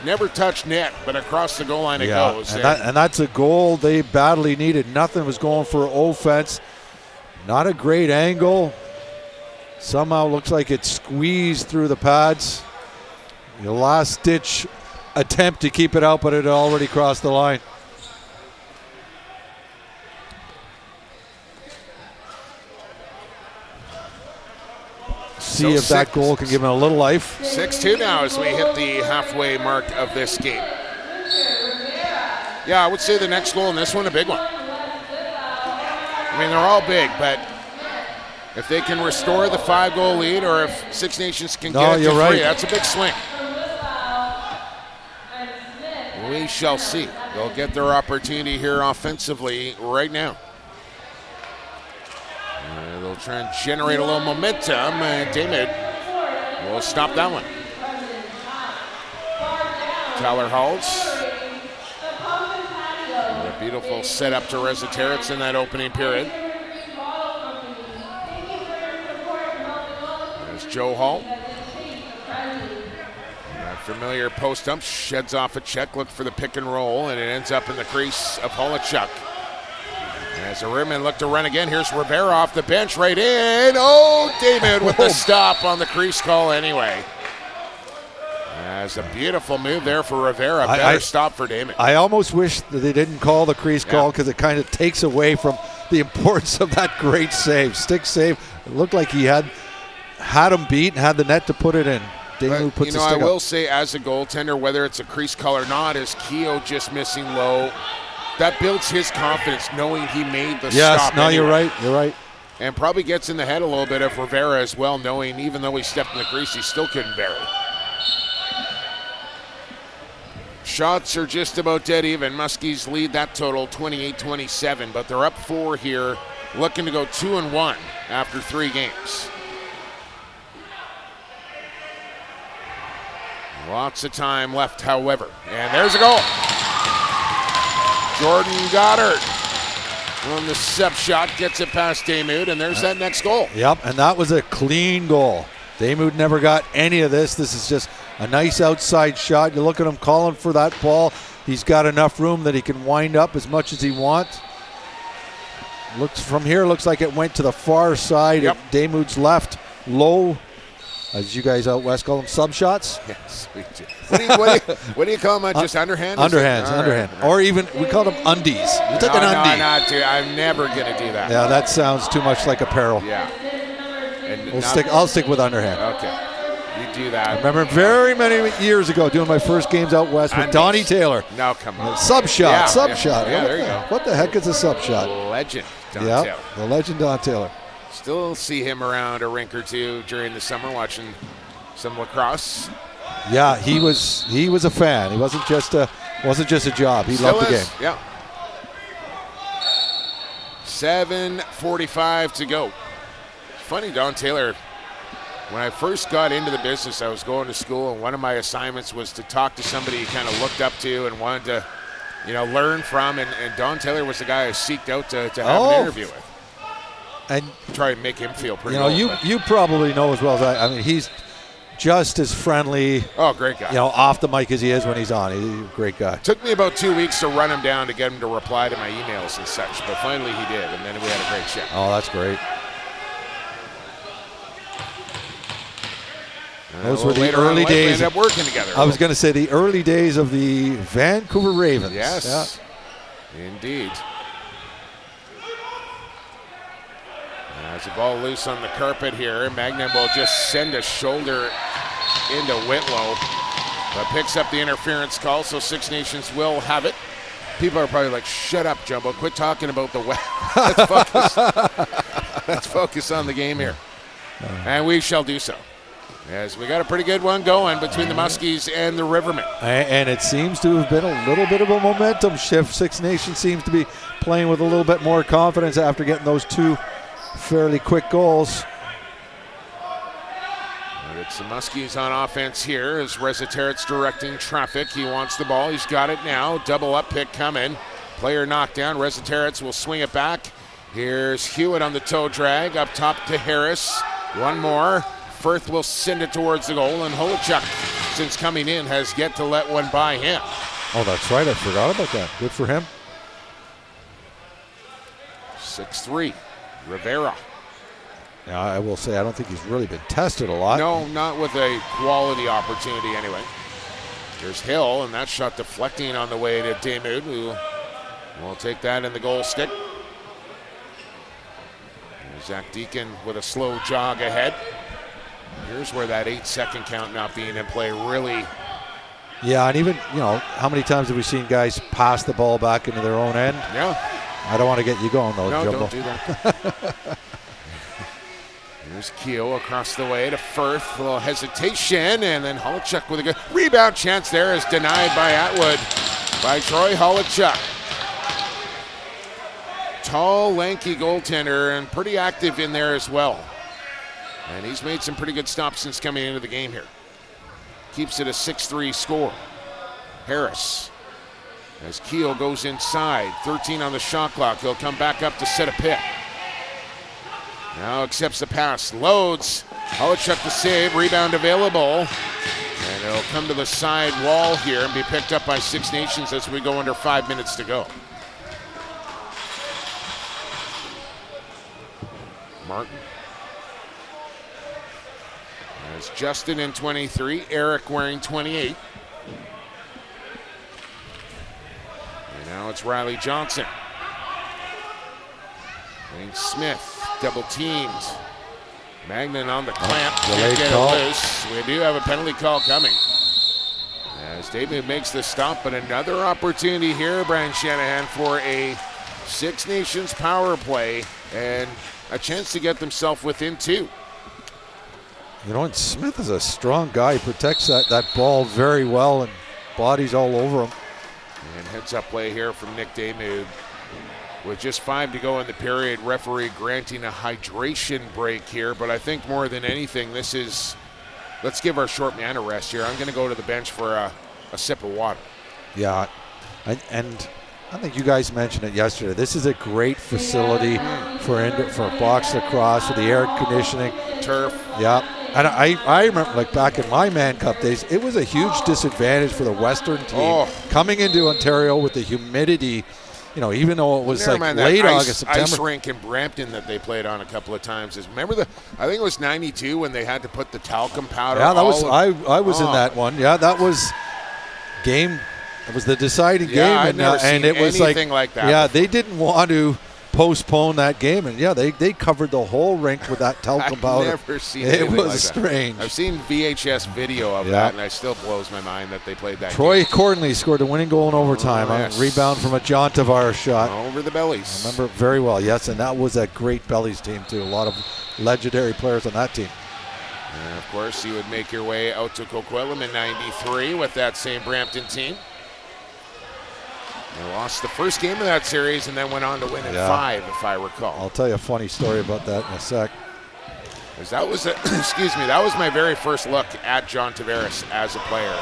Never touched net, but across the goal line it goes. And that's a goal they badly needed. Nothing was going for offense. Not a great angle. Somehow looks like it squeezed through the pads. The last-ditch attempt to keep it out, but it had already crossed the line. See if that goal can give him a little life. 6-2 now as we hit the halfway mark of this game. Yeah, I would say the next goal in this one, a big one. I mean, they're all big, but if they can restore the 5-goal lead, or if Six Nations can get it to 3, that's a big swing. We shall see. They'll get their opportunity here offensively right now. They'll try and generate a little momentum, and Damoud will stop that one. Tyler Halls. A beautiful setup to Reza Terrence in that opening period. There's Joe Hall. That familiar post up, sheds off a check, look for the pick and roll, and it ends up in the crease of Holochuk. As the Rimmon look to run again, here's Rivera off the bench right in. Damoud with the stop on the crease call anyway. That's a beautiful move there for Rivera. Better stop for Damoud. I almost wish that they didn't call the crease call because it kind of takes away from the importance of that great save. Stick save. It looked like he had him beat and had the net to put it in. Damoud puts the stick up. I will say as a goaltender, whether it's a crease call or not, is Keogh just missing low. That builds his confidence knowing he made the stop. Yes, no, anyway. You're right. And probably gets in the head a little bit of Rivera as well, knowing even though he stepped in the crease, he still couldn't bury. Shots are just about dead even. Muskies lead that total 28-27, but they're up 4 here, looking to go 2-1 after 3 games. Lots of time left, however. And there's a goal. Jordan Goddard on the sub shot, gets it past Damoud, and there's that next goal. Yep, and that was a clean goal. Damoud never got any of this. This is just a nice outside shot. You look at him calling for that ball. He's got enough room that he can wind up as much as he wants. Looks like it went to the far side. Yep. Damoud's left, low, as you guys out west call them, sub shots. Yes, we do. What do you call them? Just underhand? Underhands, underhand. Right. Or even, we call them undies. You take an undie. No, not to. I'm never going to do that. Yeah, that sounds too much like apparel. Yeah. And I'll stick with underhand. Okay. You do that. I remember very many years ago doing my first games out west with Donnie Taylor. No, come on. Sub shot, sub shot. Yeah, there you go. What the heck is a sub shot? Legend, Don Taylor. The legend Don Taylor. Still see him around a rink or two during the summer watching some lacrosse. Yeah, he was a fan. He wasn't just a job. He loved the game. Yeah. 7:45 to go. Funny, Don Taylor, when I first got into the business, I was going to school, and one of my assignments was to talk to somebody you kind of looked up to and wanted to, learn from, and Don Taylor was the guy I seeked out to have an interview with. And try and make him feel pretty you probably know as well as I mean, he's just as friendly. Oh, great guy. Off the mic as he is when he's on. He's a great guy. Took me about 2 weeks to run him down to get him to reply to my emails and such, but finally he did, and then we had a great chat. Oh, that's great. Those were the early days. We ended up working together. I was going to say the early days of the Vancouver Ravens. Yes, indeed. As the ball loose on the carpet here, Magnan will just send a shoulder into Whitlow, but picks up the interference call, so Six Nations will have it. People are probably like, shut up, Jumbo. Quit talking about the West. Let's focus on the game here. And we shall do so. As we got a pretty good one going between the Muskies and the Rivermen. And it seems to have been a little bit of a momentum shift. Six Nations seems to be playing with a little bit more confidence after getting those 2 fairly quick goals. It's the Muskies on offense here as Resetarits directing traffic. He wants the ball. He's got it now. Double up pick coming. Player knocked down. Resetarits will swing it back. Here's Hewitt on the toe drag. Up top to Harris. One more. Firth will send it towards the goal, and Holichuk, since coming in, has yet to let one by him. Oh, that's right. I forgot about that. Good for him. 6-3. Rivera. Now, I will say I don't think he's really been tested a lot. No, not with a quality opportunity anyway. Here's Hill, and that shot deflecting on the way to Damoud, who will take that in the goal stick. There's Zach Deacon with a slow jog ahead. Here's where that 8-second count not being in play really. Yeah, and even, how many times have we seen guys pass the ball back into their own end? Yeah. I don't want to get you going, though, No, Jumbo. don't do that. Here's Keogh across the way to Firth. A little hesitation, and then Holichuk with a good rebound chance there is denied by Atwood by Troy Holichuk. Tall, lanky goaltender, and pretty active in there as well. And he's made some pretty good stops since coming into the game here. Keeps it a 6-3 score. Harris, as Keogh goes inside, 13 on the shot clock. He'll come back up to set a pick. Now accepts the pass, loads. Holichuk the save, rebound available. And it'll come to the side wall here and be picked up by Six Nations as we go under 5 minutes to go. Martin. There's Justin in 23, Eric wearing 28. And now it's Riley Johnson. Wayne Smith, double teamed. Magnan on the clamp, can't get it loose. We do have a penalty call coming. As David makes the stop, but another opportunity here, Brian Shanahan, for a Six Nations power play and a chance to get themselves within 2. And Smith is a strong guy. He protects that ball very well and bodies all over him. And heads up play here from Nick Damoud. With just 5 to go in the period, referee granting a hydration break here. But I think more than anything, this is, let's give our short man a rest here. I'm going to go to the bench for a sip of water. Yeah, and I think you guys mentioned it yesterday. This is a great facility for box lacrosse, for the air conditioning. Turf. Yeah. And I remember, like, back in my Man Cup days, it was a huge disadvantage for the Western team coming into Ontario with the humidity. You know, even though it was late August, September. Ice rink in Brampton that they played on a couple of times. Remember I think it was 92 when they had to put the talcum powder. Yeah, that was I was in that one. Yeah, that was game. It was the deciding game, and it was anything like that. Yeah, they didn't want to postpone that game, and they covered the whole rink with that talcum powder. I've never seen it. It was strange. I've seen VHS video of that, and it still blows my mind that they played that. Troy game. Cornley scored the winning goal in overtime on a rebound from a John Tavares shot. Over the Bellies. I remember it very well, yes, and that was a great Bellies team, too. A lot of legendary players on that team. And, of course, you would make your way out to Coquitlam in 93 with that same Brampton team. They lost the first game of that series and then went on to win in 5, if I recall. I'll tell you a funny story about that in a sec. That was that was my very first look at John Tavares as a player.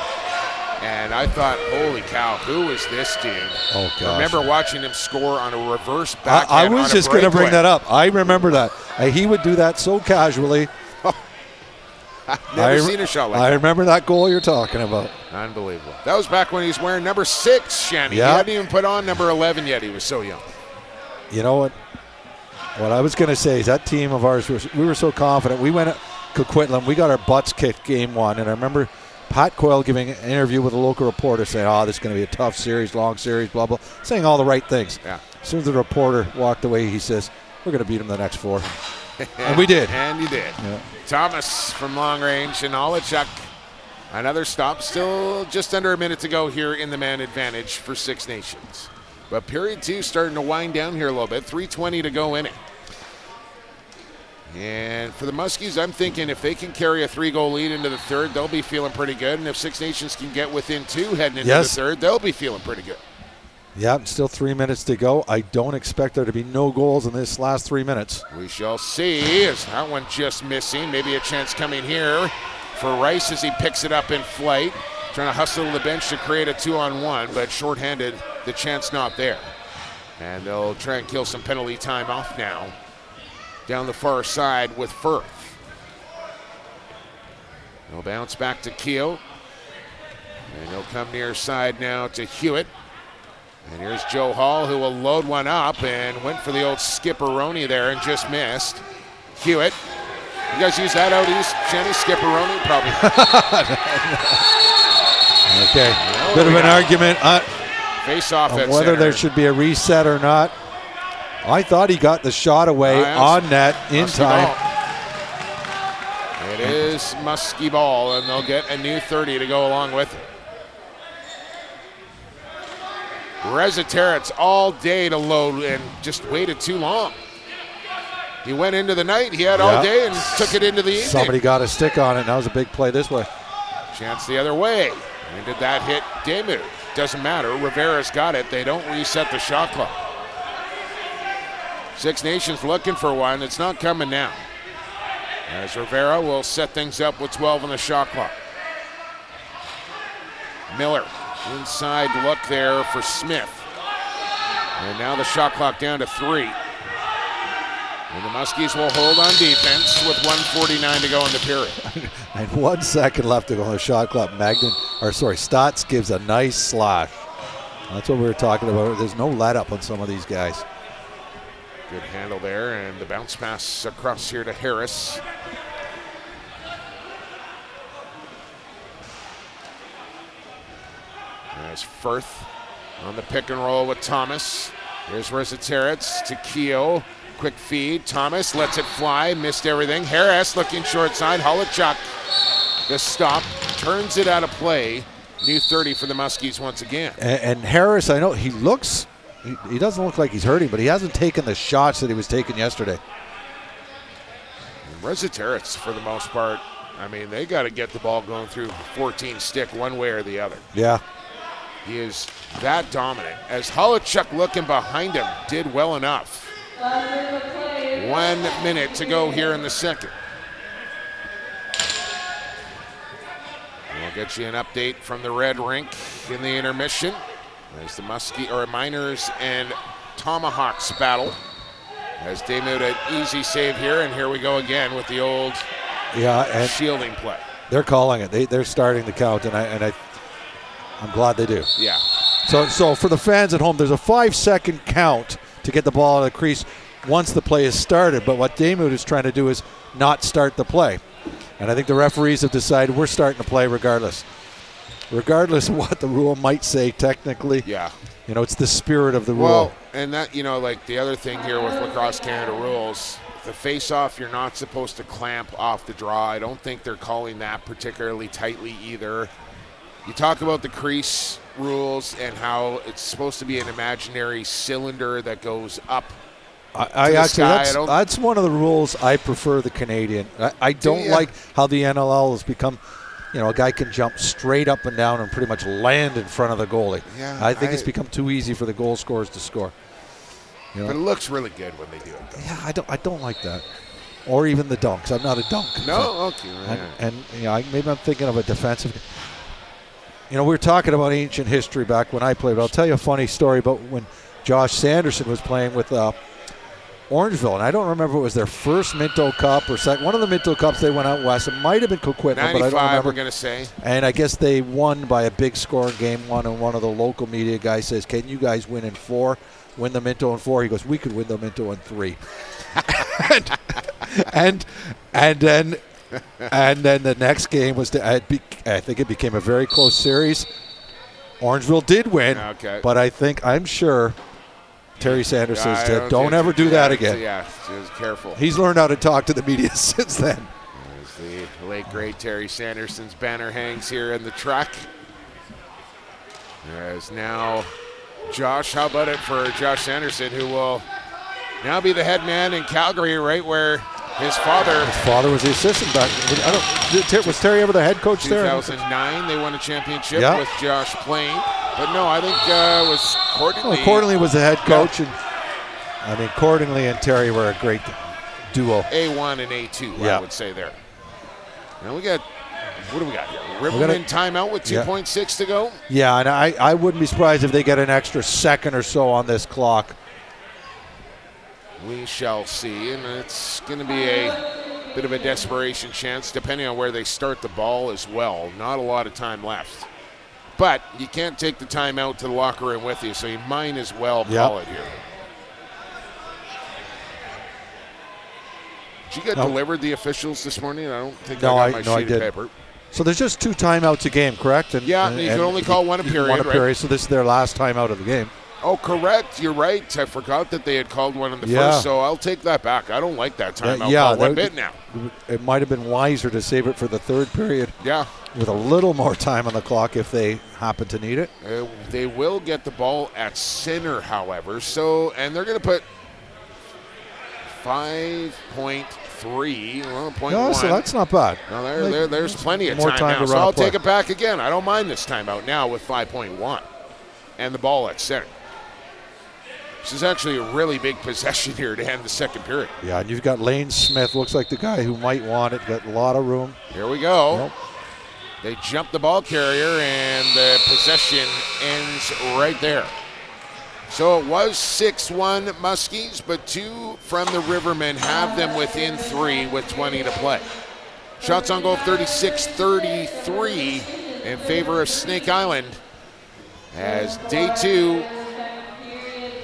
And I thought, holy cow, who is this dude? Oh, gosh. I remember watching him score on a reverse backhand. I was just going to bring that up. I remember that. He would do that so casually. I've never seen a shot like that. I remember that goal you're talking about. Unbelievable. That was back when he was wearing number 6, Shanny. He hadn't even put on number 11 yet. He was so young. You know what? What I was going to say is that team of ours, we were so confident. We went at Coquitlam. We got our butts kicked game 1. And I remember Pat Coyle giving an interview with a local reporter saying, this is going to be a tough series, long series, blah, blah, saying all the right things. Yeah. As soon as the reporter walked away, he says, we're going to beat them the next 4. And we did. And you did. Yeah. Thomas from long range and Olachuk. Another stop. Still just under a minute to go here in the man advantage for Six Nations. But period 2 starting to wind down here a little bit. 3:20 to go in it. And for the Muskies, I'm thinking if they can carry a 3-goal lead into the third, they'll be feeling pretty good. And if Six Nations can get within 2 heading into the third, they'll be feeling pretty good. Yeah, still 3 minutes to go. I don't expect there to be no goals in this last 3 minutes. We shall see. Is that one just missing? Maybe a chance coming here for Rice as he picks it up in flight. Trying to hustle to the bench to create a 2-on-1, but shorthanded, the chance not there. And they'll try and kill some penalty time off now. Down the far side with Firth. They'll bounce back to Keogh. And he'll come near side now to Hewitt. And here's Joe Hall, who will load one up and went for the old skipperoni there and just missed. Hewitt. You guys use that out east, Jenny? Skipperoni? Probably. Okay. Bit of an argument face-off on whether there should be a reset or not. I thought he got the shot away on net in time. It is Muskie ball, and they'll get a new 30 to go along with it. Reziteritz all day to load and just waited too long. He went into the night, he had all day and took it into the evening. Somebody got a stick on it, and that was a big play this way. Chance the other way. And did that hit Demu? Doesn't matter. Rivera's got it. They don't reset the shot clock. Six Nations looking for one. It's not coming now. As Rivera will set things up with 12 on the shot clock. Miller. Inside look there for Smith. And now the shot clock down to 3. And the Muskies will hold on defense with 1:49 to go in the period. And 1 second left to go on the shot clock. Stotts gives a nice slash. That's what we were talking about. There's no let up on some of these guys. Good handle there, and the bounce pass across here to Harris. There's Firth on the pick and roll with Thomas. Here's Reziteritz to Keogh. Quick feed. Thomas lets it fly. Missed everything. Harris looking short side. Holochuk. The stop. Turns it out of play. New 30 for the Muskies once again. And Harris, I know he looks, he doesn't look like he's hurting, but he hasn't taken the shots that he was taking yesterday. Reziteritz, for the most part, I mean, they got to get the ball going through 14 stick one way or the other. Yeah. He is that dominant. As Holichuk looking behind him did well enough. 1 minute to go here in the second. We'll get you an update from the red rink in the intermission. As the Miners and Tomahawks battle. As Daymud an easy save here, and here we go again with the old shielding play. They're calling it. They're starting the count, and I'm glad they do. Yeah. So for the fans at home, there's a 5-second count to get the ball out of the crease once the play is started. But what Daymud is trying to do is not start the play. And I think the referees have decided we're starting to play regardless of what the rule might say technically. Yeah. It's the spirit of the rule. Well, and that, like the other thing here with Lacrosse Canada rules, the face-off, you're not supposed to clamp off the draw. I don't think they're calling that particularly tightly either. You talk about the crease rules and how it's supposed to be an imaginary cylinder that goes up. That's one of the rules I prefer the Canadian. I don't like how the NLL has become, a guy can jump straight up and down and pretty much land in front of the goalie. Yeah, I think it's become too easy for the goal scorers to score. But it looks really good when they do it, though. Yeah, I don't like that. Or even the dunks. I'm not a dunk. No? Okay. Maybe I'm thinking of a defensive. We were talking about ancient history back when I played. But I'll tell you a funny story about when Josh Sanderson was playing with Orangeville, and I don't remember if it was their first Minto Cup or second. One of the Minto Cups they went out west. It might have been Coquitlam, but I don't remember. We're going to say. And I guess they won by a big score in game one, and one of the local media guys says, "Can you guys win in 4? Win the Minto in 4?" He goes, "We could win the Minto in 3." and then the next game was I think it became a very close series. Orangeville did win, but I'm sure Terry Sanders says, don't ever do that again. Yeah, just careful. He's learned how to talk to the media since then. As the late, great Terry Sanderson's banner hangs here in the truck. As now Josh, how about it for Josh Sanderson, who will now be the head man in Calgary, right where his father was the assistant back. Was Terry ever the head coach there? 2009, they won a championship with Josh playing. But no, I think it was Cordingley. Cordingley was the head coach. And Cordingley and Terry were a great duo. A1 and A2, I would say there. Now what do we got here? Riverman timeout with 2.6 to go. Yeah, and I wouldn't be surprised if they get an extra second or so on this clock. We shall see, and it's going to be a bit of a desperation chance, depending on where they start the ball as well. Not a lot of time left. But you can't take the timeout to the locker room with you, so you might as well call it here. Did you get delivered the officials this morning? I don't think I got my sheet of paper. So there's just 2 timeouts a game, correct? And, you can only call one a period. Right? So this is their last timeout of the game. Oh, correct. You're right. I forgot that they had called one in the first, so I'll take that back. I don't like that timeout call one bit now. It might have been wiser to save it for the third period. Yeah. With a little more time on the clock if they happen to need it. They will get the ball at center, however. And they're going to put 5.3, well, 0.1. No, so that's not bad. No, there's plenty of time now. So I'll take it back again. I don't mind this timeout now with 5.1 and the ball at center. This is actually a really big possession here to end the second period. Yeah, and you've got Lane Smith, looks like the guy who might want it, got a lot of room. Here we go. Nope. They jump the ball carrier, and the possession ends right there. So it was 6-1 Muskies, but 2 from the Rivermen have them within 3 with 20 to play. Shots on goal 36-33 in favor of Snake Island, as day 2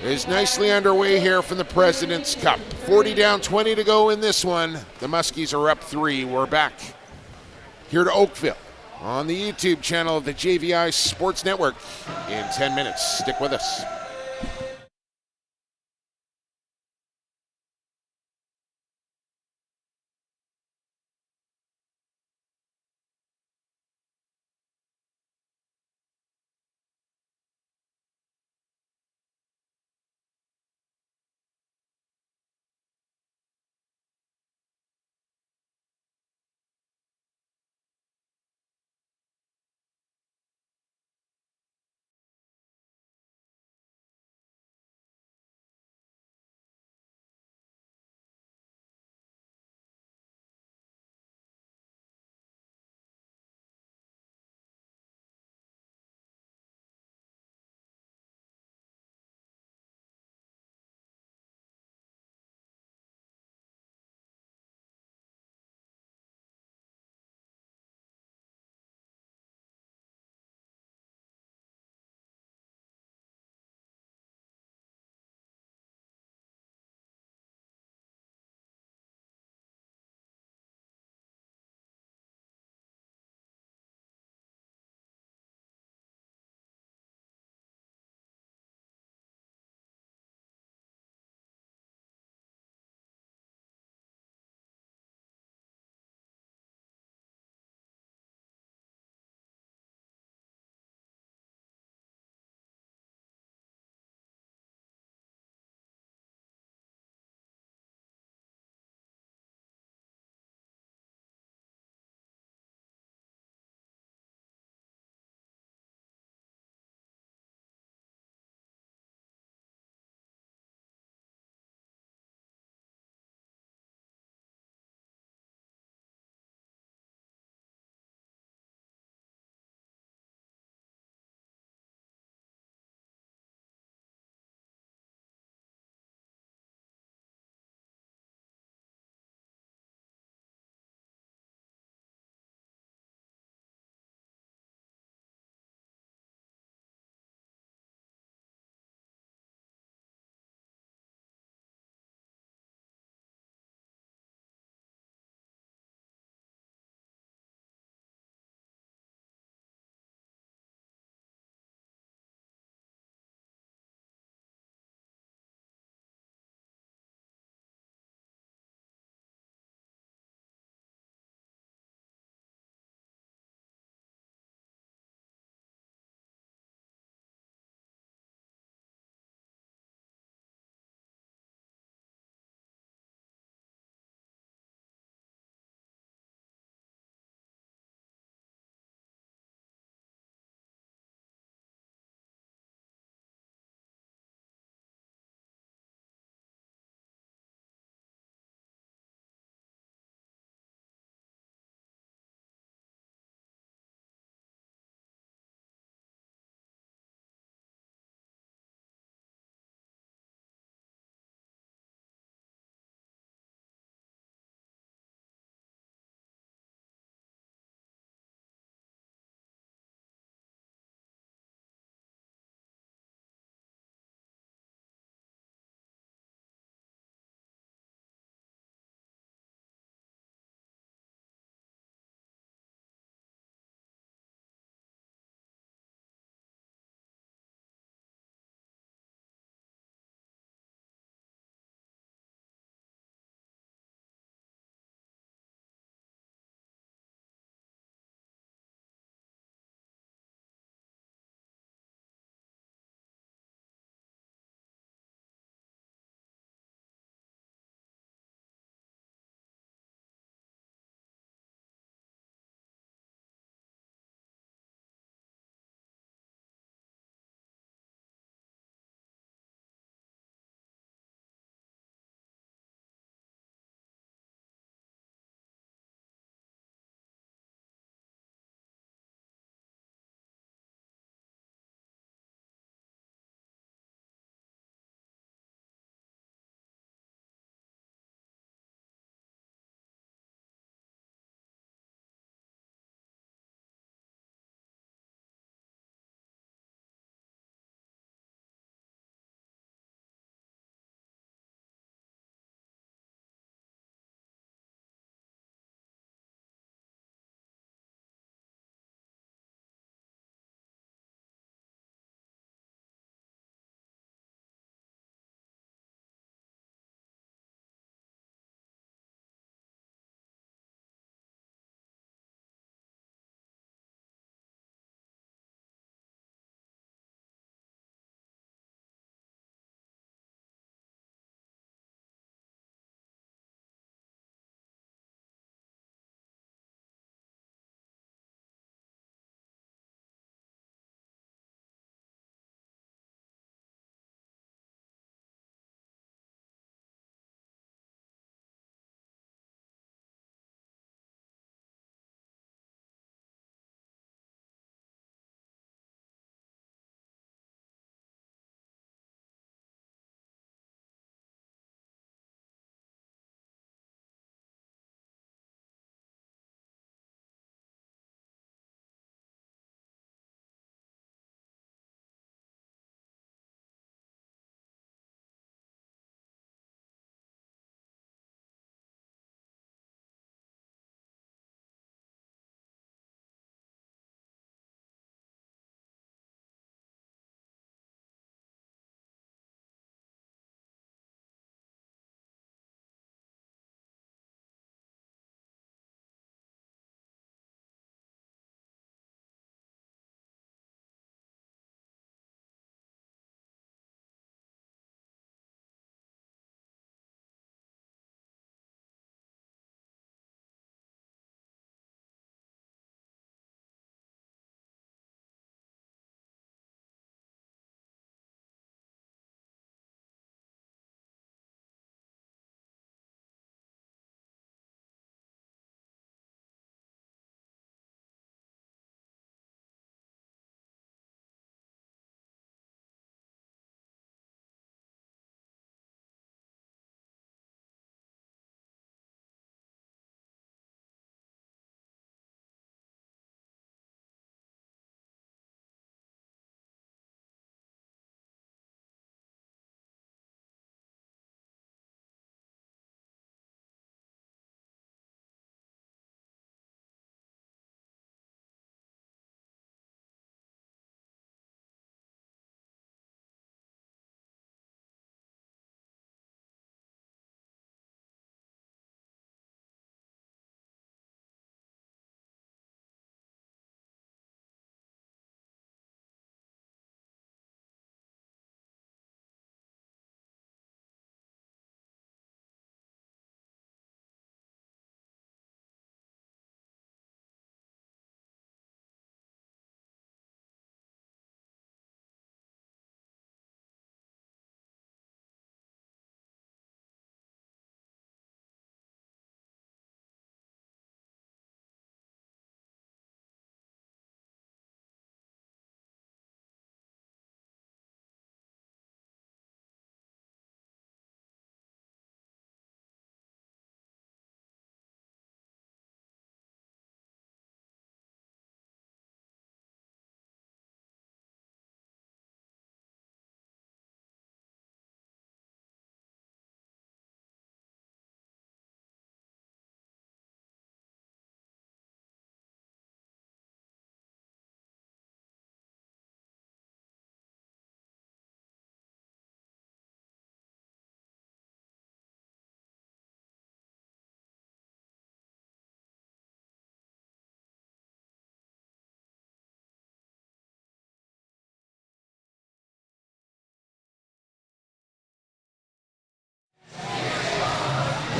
is nicely underway here from the President's Cup. 40 down, 20 to go in this one. The Muskies are up 3. We're back here to Oakville on the YouTube channel of the JVI Sports Network in 10 minutes. Stick with us.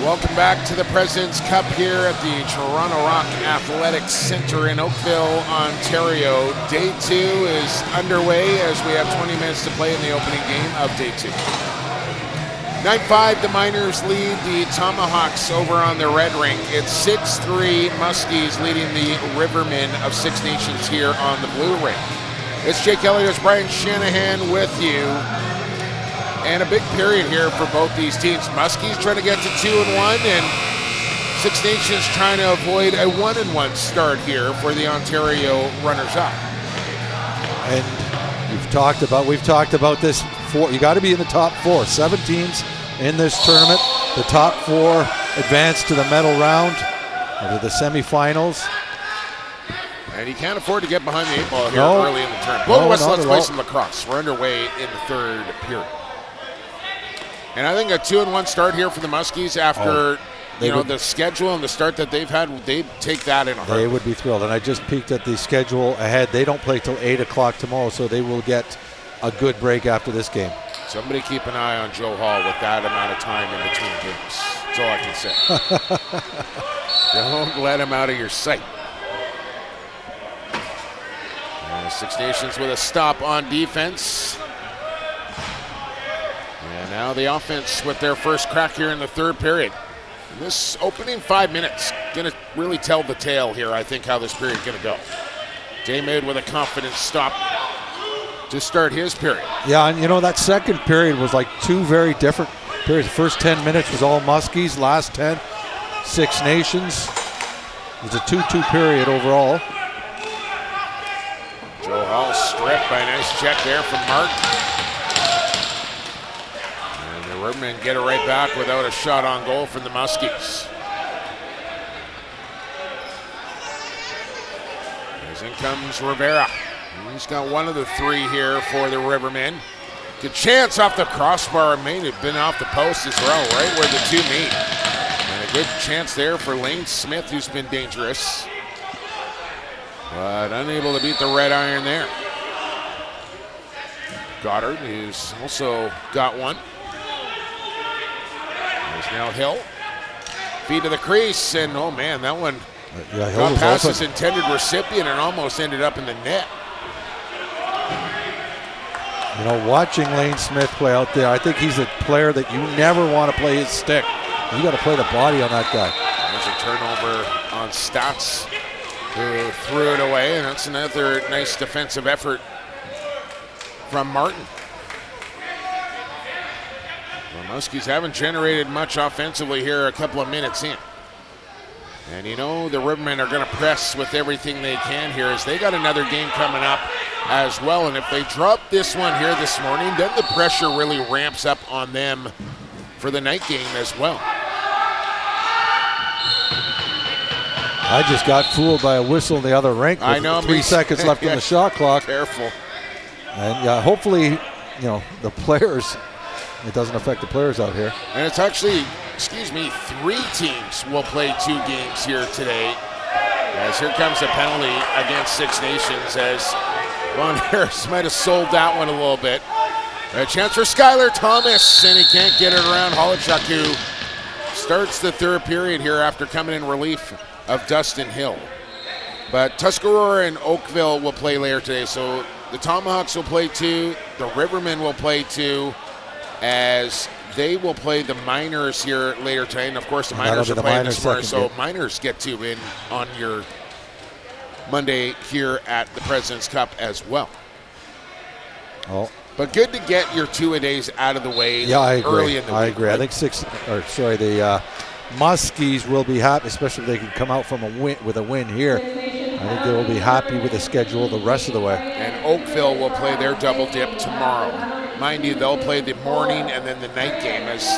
Welcome back to the President's Cup here at the Toronto Rock Athletics Centre in Oakville, Ontario. Day 2 is underway as we have 20 minutes to play in the opening game of Day 2. 9-5, the Miners lead the Tomahawks over on the red rink. It's 6-3, Muskies leading the Rivermen of Six Nations here on the blue rink. It's Jake Elliott, Brian Shanahan with you. And a big period here for both these teams. Muskies trying to get to 2-1, and Six Nations trying to avoid a 1-1 start here for the Ontario runners-up. And we've talked about this. You got to be in the top 4. 7 teams in this tournament. The top 4 advance to the medal round, or to the semifinals. And you can't afford to get behind the 8 ball here No. early in the tournament. Blow the whistle, let's not play at some lacrosse. We're underway in the third period. And I think a 2-1 start here for the Muskies after the schedule and the start that they've had, they'd take that in a hurry. They would be thrilled. And I just peeked at the schedule ahead. They don't play till 8 o'clock tomorrow, so they will get a good break after this game. Somebody keep an eye on Joe Hall with that amount of time in between games. That's all I can say. Don't let him out of your sight. Six Nations with a stop on defense. And now the offense with their first crack here in the third period. And this opening 5 minutes going to really tell the tale here, I think, how this period is going to go. Daymud with a confident stop to start his period. Yeah, and that second period was like 2 very different periods. The first 10 minutes was all Muskies, last 10, Six Nations. It was a 2-2 period overall. Joe Hall stripped by a nice check there from Mark. And the Rivermen get it right back without a shot on goal from the Muskies. As in comes Rivera. He's got one of the 3 here for the Rivermen. Good chance off the crossbar. May have been off the post as well, right where the 2 meet. And a good chance there for Lane Smith, who's been dangerous. But unable to beat the red iron there. Goddard, who's also got one. There's now Hill. Feed to the crease, and oh man, that one got past his intended recipient and almost ended up in the net. Watching Lane Smith play out there, I think he's a player that you never want to play his stick. You got to play the body on that guy. There's a turnover on Stats, who threw it away, and that's another nice defensive effort from Martin. The Muskies haven't generated much offensively here a couple of minutes in. And the Rivermen are going to press with everything they can here as they got another game coming up as well. And if they drop this one here this morning, then the pressure really ramps up on them for the night game as well. I just got fooled by a whistle in the other rink with 3 seconds left on the shot clock. Careful. And hopefully, the players, it doesn't affect the players out here. And it's actually, 3 teams will play 2 games here today. As here comes a penalty against Six Nations as Von Harris might have sold that one a little bit. A chance for Skylar Thomas, and he can't get it around Holichuk, who starts the third period here after coming in relief of Dustin Hill. But Tuscarora and Oakville will play later today, so the Tomahawks will play 2, the Rivermen will play 2, as they will play the Miners here later today. And of course the Miners are playing this morning, so Miners get 2 in on your Monday here at the President's Cup as well. Oh. But good to get your 2-a-days out of the way early in the week. I agree. Right? I think the Muskies will be happy, especially if they can come out from with a win here. I think they will be happy with the schedule the rest of the way. And Oakville will play their double dip tomorrow. Mind you, they'll play the morning and then the night game as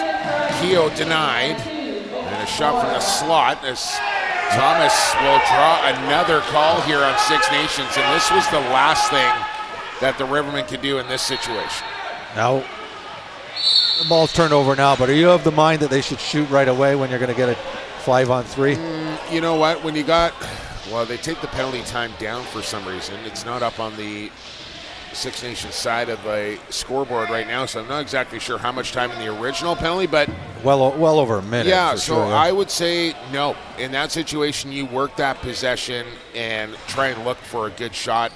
Keogh denied. And a shot from the slot as Thomas will draw another call here on Six Nations. And this was the last thing that the Rivermen could do in this situation. Now, the ball's turned over now, but are you of the mind that they should shoot right away when you're going to get a 5-on-3? You know what? When you they take the penalty time down for some reason. It's not up on the Six Nations side of the scoreboard right now, so I'm not exactly sure how much time in the original penalty, but well over a minute. yeah, for so sure, yeah. I would say no. In that situation, you work that possession and try and look for a good shot,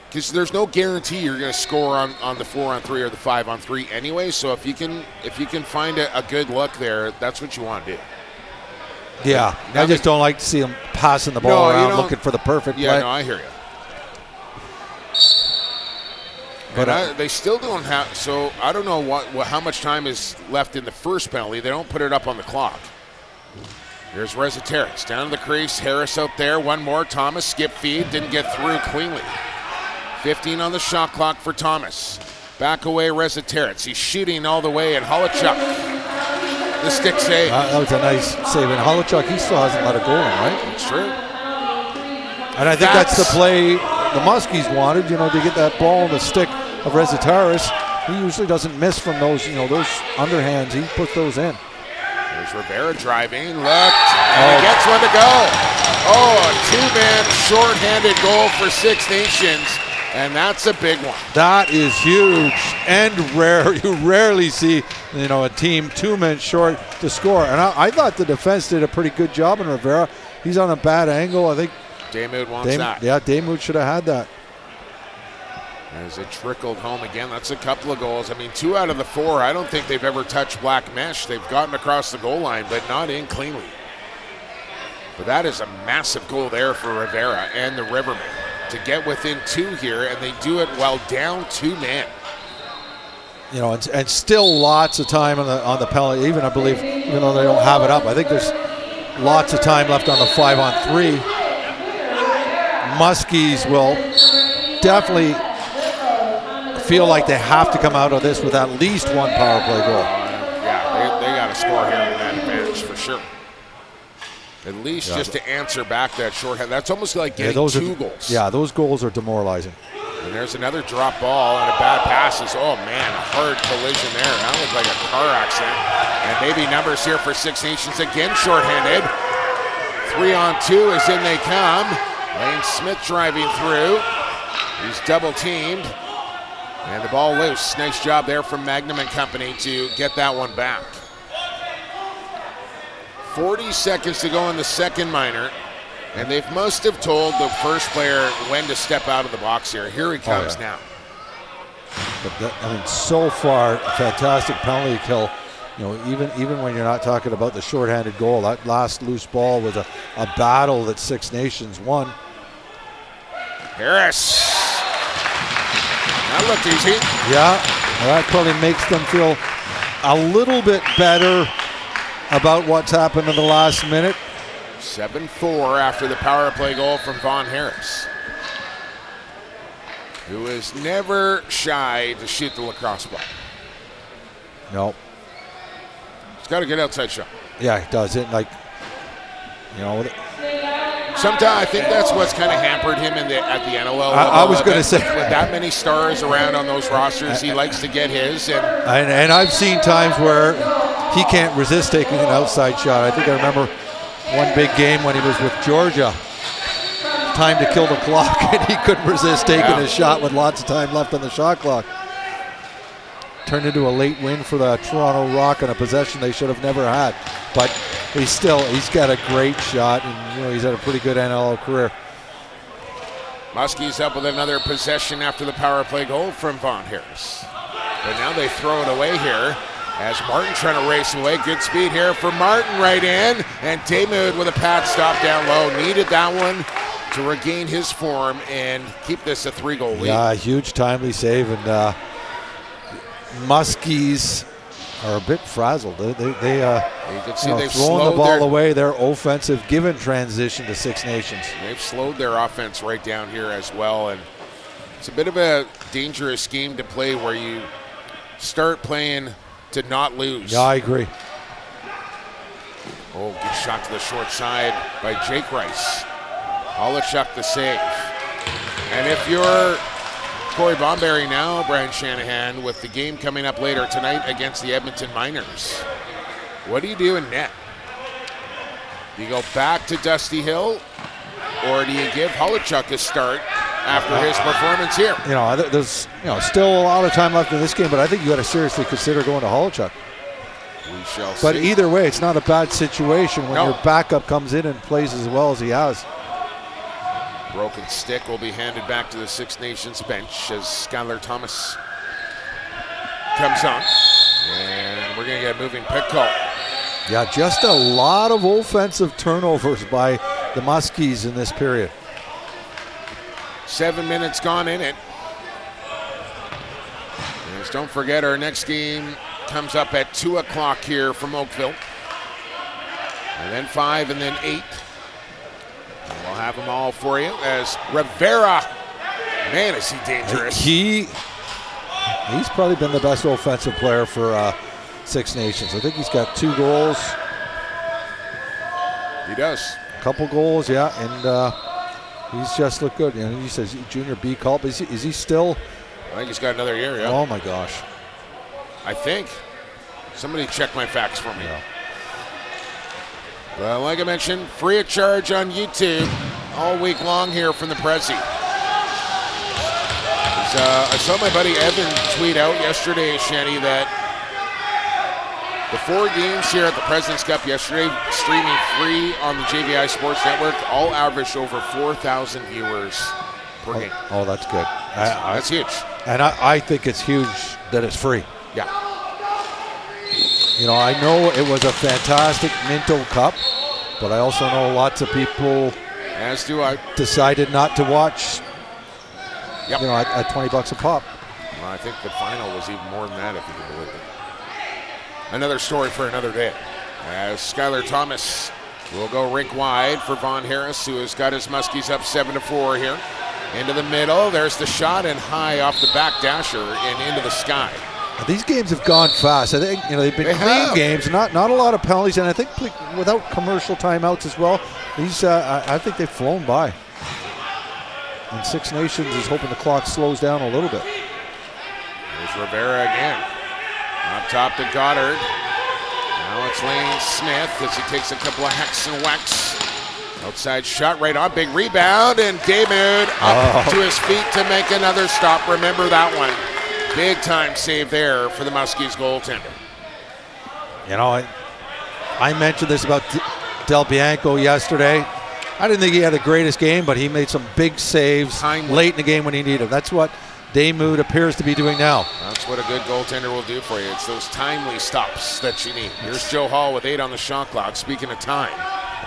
because there's no guarantee you're going to score on the 4-on-3 or the 5-on-3 anyway. So if you can find a good look there, that's what you want to do. Yeah, I just don't like to see them passing the ball around looking for the perfect play. No, I hear you. But they still don't have. So I don't know how much time is left in the first penalty. They don't put it up on the clock. Here's Rezateris down to the crease. Harris out there. One more. Thomas skip feed. Didn't get through cleanly. 15 on the shot clock for Thomas. Back away Rezateris. He's shooting all the way, and Holochuk. The stick save. That was a nice save. And Holochuk, he still hasn't let it go in, right? It's true. And I think that's the play the Muskies wanted, to get that ball in the stick of Rezateris. He usually doesn't miss from those, those underhands. He puts those in. There's Rivera driving, looked, and he gets one to go. Oh, a two-man short-handed goal for Six Nations, and that's a big one. That is huge and rare. You rarely see, a team two-men short to score. And I thought the defense did a pretty good job in Rivera. He's on a bad angle. I think Daymud wants that. Yeah, Daymud should have had that. As it trickled home again, that's a couple of goals. I mean, 2 out of the 4, I don't think they've ever touched black mesh. They've gotten across the goal line, but not in cleanly. But that is a massive goal there for Rivera and the Rivermen to get within 2 here, and they do it while down 2 men. And still lots of time on the penalty. Even I believe, even though they don't have it up, I think there's lots of time left on the 5-on-3. Muskies will definitely feel like they have to come out of this with at least 1 power play goal. Yeah, they got to score here in that advantage for sure. At least just to answer back that shorthand. That's almost like getting 2 goals. Yeah, those goals are demoralizing. And there's another drop ball and a bad passes. Oh man, a hard collision there. That looked like a car accident. And maybe numbers here for Six Nations again, shorthanded. 3-on-2 as in they come. Lane Smith driving through. He's double teamed. And the ball loose. Nice job there from Magnum and company to get that one back. 40 seconds to go in the second minor. And they must have told the first player when to step out of the box here. Here he comes now. But so far, fantastic penalty kill. Even when you're not talking about the shorthanded goal, that last loose ball was a battle that Six Nations won. Harris. That looked easy. Yeah, that probably makes them feel a little bit better about what's happened in the last minute. 7-4 after the power play goal from Vaughn Harris, who is never shy to shoot the lacrosse ball. No. He's got a good outside shot. Yeah, he does it. Sometimes I think that's what's kind of hampered him at the NLL level. I was going to say, with that many stars around on those rosters, he likes to get his. And I've seen times where he can't resist taking an outside shot. I think I remember one big game when he was with Georgia. Time to kill the clock, and he couldn't resist taking a shot with lots of time left on the shot clock. Turned into a late win for the Toronto Rock and a possession they should have never had. But he's got a great shot, and he's had a pretty good NLL career. Muskie's up with another possession after the power play goal from Vaughn Harris. But now they throw it away here as Martin trying to race away. Good speed here for Martin right in, and Daymud with a pad stop down low. Needed that one to regain his form and keep this a 3-goal lead. Yeah, huge timely save, and Muskies are a bit frazzled. They you can see they've throwing slowed the ball away. Their offensive given transition to Six Nations. They've slowed their offense right down here as well, and it's a bit of a dangerous game to play where you start playing to not lose. Yeah, I agree. Oh, good shot to the short side by Jake Rice. Holochuk the save. And if you're Corey Bomberry now, Brian Shanahan, with the game coming up later tonight against the Edmonton Miners, what do you do in net? Do you go back to Dusty Hill, or do you give Holochuk a start after his performance here. There's still a lot of time left in this game, but I think you got to seriously consider going to Holochuk. We shall see. But either way, it's not a bad situation when your backup comes in and plays as well as he has. Broken stick will be handed back to the Six Nations bench as Skylar Thomas comes on. And we're going to get a moving pick call. Yeah, just a lot of offensive turnovers by the Muskies in this period. 7 minutes gone in it. And don't forget, our next game comes up at 2 o'clock here from Oakville. And then 5 and then 8. And we'll have them all for you as Rivera. Man, is he dangerous. He's probably been the best offensive player for Six Nations. I think he's got 2 goals. He does. A couple goals, yeah, and he's just looked good. He says junior B call, but is he still? I think he's got another year, yeah. Oh, my gosh. I think. Somebody check my facts for me. Yeah. Well, like I mentioned, free of charge on YouTube all week long here from the Prezi. I saw my buddy Evan tweet out yesterday, Shanny, that the 4 games here at the President's Cup yesterday, streaming free on the JVI Sports Network, all averaged over 4,000 viewers per game. Oh, that's good. That's huge. And I think it's huge that it's free. Yeah. I know it was a fantastic Minto Cup, but I also know lots of people, as do I, decided not to watch. Yep. At $20 a pop. Well, I think the final was even more than that, if you can believe it. Another story for another day. As Skylar Thomas will go rink wide for Von Harris, who has got his Muskies up 7-4 here. Into the middle, there's the shot, and high off the back dasher and into the sky. These games have gone fast. I think they've been clean games, not a lot of penalties, and I think without commercial timeouts as well. These I think they've flown by. And Six Nations is hoping the clock slows down a little bit. There's Rivera again. Up top to Goddard. Now it's Lane Smith as he takes a couple of hacks and whacks. Outside shot right on, big rebound, and Daymud up to his feet to make another stop. Remember that one. Big time save there for the Muskies goaltender. I mentioned this about Del Bianco yesterday. I didn't think he had the greatest game, but he made some big saves late in the game when he needed them. That's what Daymud appears to be doing now. That's what a good goaltender will do for you. It's those timely stops that you need. Here's Joe Hall with 8 on the shot clock. Speaking of time,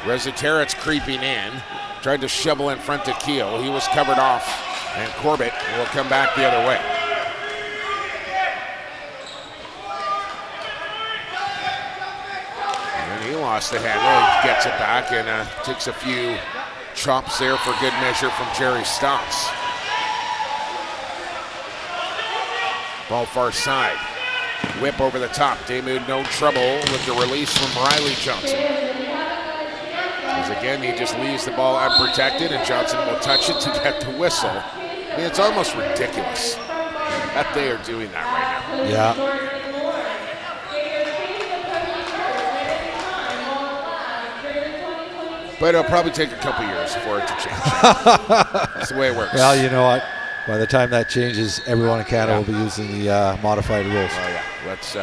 Reziterit's creeping in. Tried to shovel in front to Keel. He was covered off, and Corbett will come back the other way. He lost the handle. He gets it back and takes a few chops there for good measure from Jerry Stotts. Ball far side. Whip over the top. Daymud no trouble with the release from Riley Johnson. As again, he just leaves the ball unprotected and Johnson will touch it to get the whistle. I mean, it's almost ridiculous that they are doing that right now. Yeah. But it'll probably take a couple years for it to change. That's the way it works. Well, you know what? By the time that changes, everyone in Canada will be using the modified rules. Oh, yeah. Let's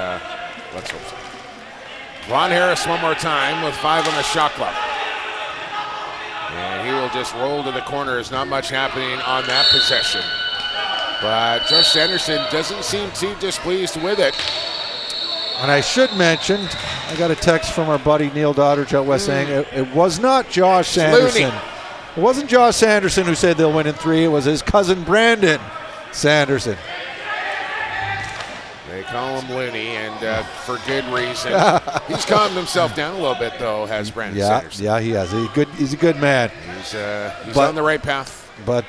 hope so. Von Harris one more time with 5 on the shot clock. And he will just roll to the corner. There's not much happening on that possession. But Josh Sanderson doesn't seem too displeased with it. And I should mention, I got a text from our buddy Neil Doddridge out west saying it was not Josh Sanderson. It wasn't Josh Sanderson who said they'll win in 3. It was his cousin Brandon Sanderson. They call him Looney, and for good reason. He's calmed himself down a little bit, though, has Brandon Sanderson. Yeah, he has. He's a good man. He's on the right path. But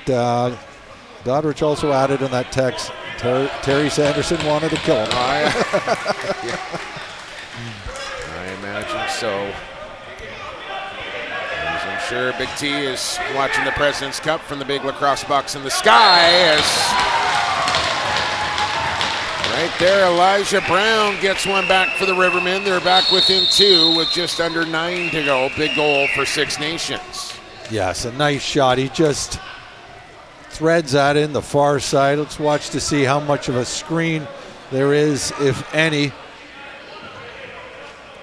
Doddridge also added in that text, Terry Sanderson wanted to kill him. I imagine so. As I'm sure Big T is watching the President's Cup from the big lacrosse box in the sky. As right there, Elijah Brown gets one back for the Rivermen. They're back within 2 with just under 9 to go. Big goal for Six Nations. Yes, a nice shot. He just threads at in the far side. Let's watch to see how much of a screen there is, if any.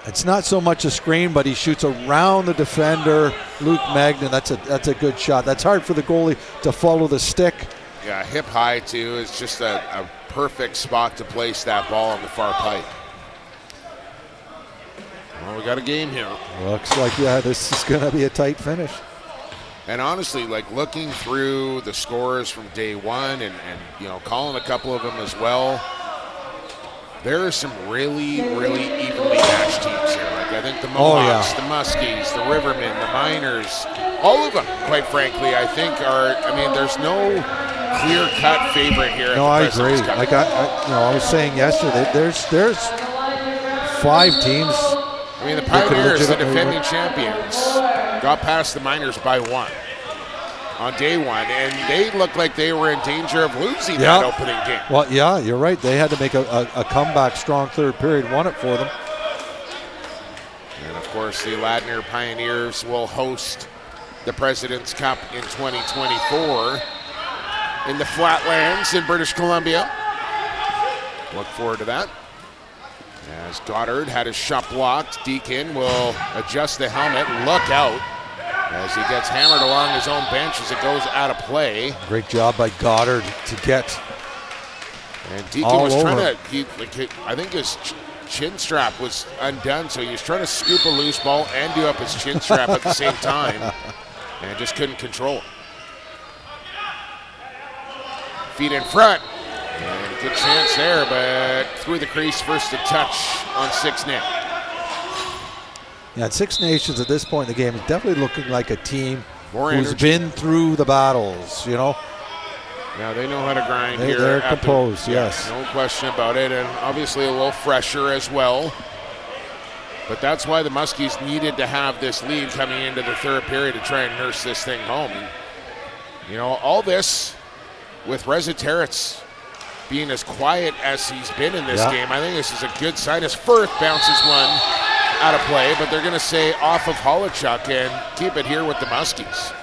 It's not so much a screen, but he shoots around the defender, Luke Magnan. That's a good shot. That's hard for the goalie to follow the stick. Yeah, hip high too. It's just a perfect spot to place that ball on the far pipe. Well, we got a game here. Looks like, yeah, this is going to be a tight finish. And honestly, like looking through the scores from day one and calling a couple of them as well, there are some really, really evenly matched teams here. Like I think the Mohawks, the Muskies, the Rivermen, the Miners, all of them, quite frankly, I think are. I mean, there's no clear-cut favorite here. No, I agree. Like I was saying yesterday, there's 5 teams. I mean, the Pioneers, the defending champions, got past the Miners by 1 on day 1, and they looked like they were in danger of losing that opening game. Well, yeah, you're right. They had to make a comeback, strong third period, won it for them. And, of course, the Ladner Pioneers will host the President's Cup in 2024 in the Flatlands in British Columbia. Look forward to that. As Goddard had his shot blocked, Deacon will adjust the helmet. Look out as he gets hammered along his own bench as it goes out of play. Great job by Goddard to get. And Deacon was trying to, I think his chin strap was undone, so he was trying to scoop a loose ball and do up his chin strap at the same time, and just couldn't control it. Feet in front. And good chance there, but through the crease, first to touch on 6 net. Yeah, Six Nations at this point in the game is definitely looking like a team who's energy. been through the battles, you know. Now they know how to grind here. They're composed, yes. No question about it, and obviously a little fresher as well. But that's why the Muskies needed to have this lead coming into the third period to try and nurse this thing home. And, all this with Reza Territz being as quiet as he's been in this game, I think this is a good sign. As Firth bounces one out of play, but they're going to say off of Holochuk and keep it here with the Muskies.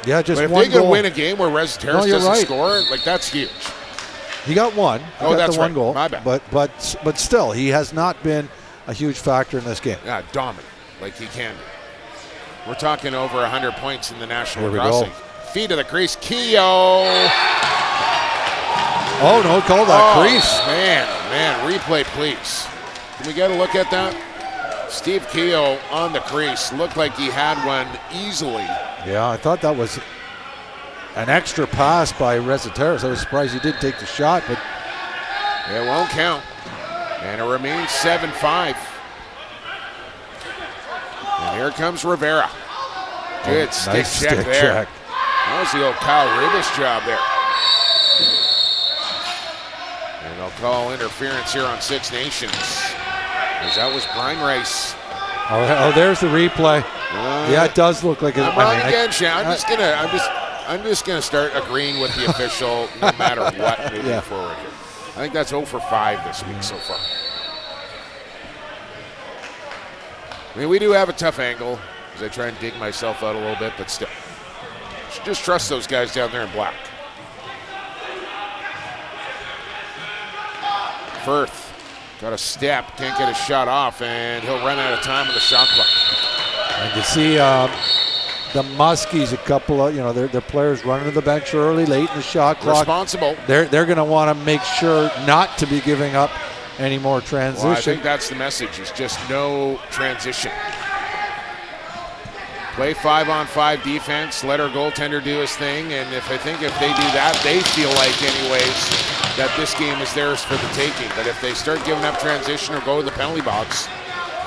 Yeah, just but if one they can goal. win a game where Reza Territz doesn't score, like that's huge. He got one. That's the one right. goal. My bad. But still, he has not been a huge factor in this game. Yeah, dominant, like he can be. We're talking over 100 points in the National Lacrosse League. Feet of the crease, Keogh. Oh, no, call that crease. Man, replay, please. Can we get a look at that? Steve Keogh on the crease. Looked like he had one easily. Yeah, I thought that was an extra pass by Reza Territz. I was surprised he didn't take the shot, but it won't count. And it remains 7-5. And here comes Rivera. Good stick check there. That was the old Kyle Rubis job there. And they'll call interference here on Six Nations, as that was Brian Rice. Oh, there's the replay. Yeah, it does look like it. I'm wrong again, Shan. I'm just gonna start agreeing with the official no matter what moving forward here. I think that's 0 for 5 this week so far. I mean, we do have a tough angle as I try and dig myself out a little bit, but still. Should just trust those guys down there in black. Firth got a step, can't get a shot off, and he'll run out of time on the shot clock. And you see the Muskies, a couple of, their players running to the bench early, late in the shot clock. Responsible. They're going to want to make sure not to be giving up any more transition. Well, I think that's the message, is just no transition. Play 5-on-5 defense, let our goaltender do his thing, and if they do that, they feel like anyways that this game is theirs for the taking. But if they start giving up transition or go to the penalty box,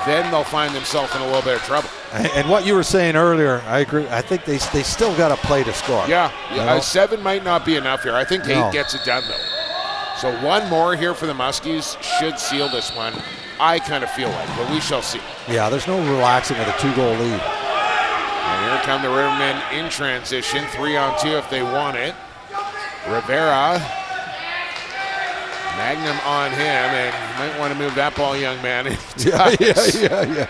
then they'll find themselves in a little bit of trouble. And what you were saying earlier, I agree. I think they still got to play to score. Yeah. 7 might not be enough here. I think 8 gets it done, though. So one more here for the Muskies should seal this one. I kind of feel like, but we shall see. Yeah, there's no relaxing with a 2-goal lead. And here come the Rivermen in transition, 3-on-2 if they want it. Rivera, Magnum on him, and you might want to move that ball, young man. Yeah.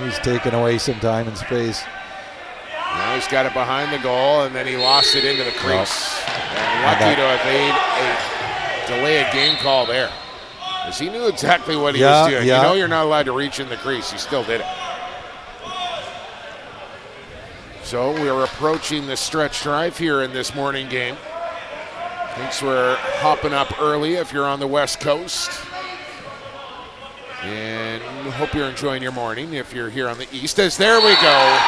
He's taking away some time and space. Now Now he's got it behind the goal, and then he lost it into the crease. And lucky to have made a delay a game call there. Because he knew exactly what he was doing. Yeah. You know you're not allowed to reach in the crease. He still did it. So we're approaching the stretch drive here in this morning game. Thanks for hopping up early if you're on the West Coast. And hope you're enjoying your morning if you're here on the East. As there we go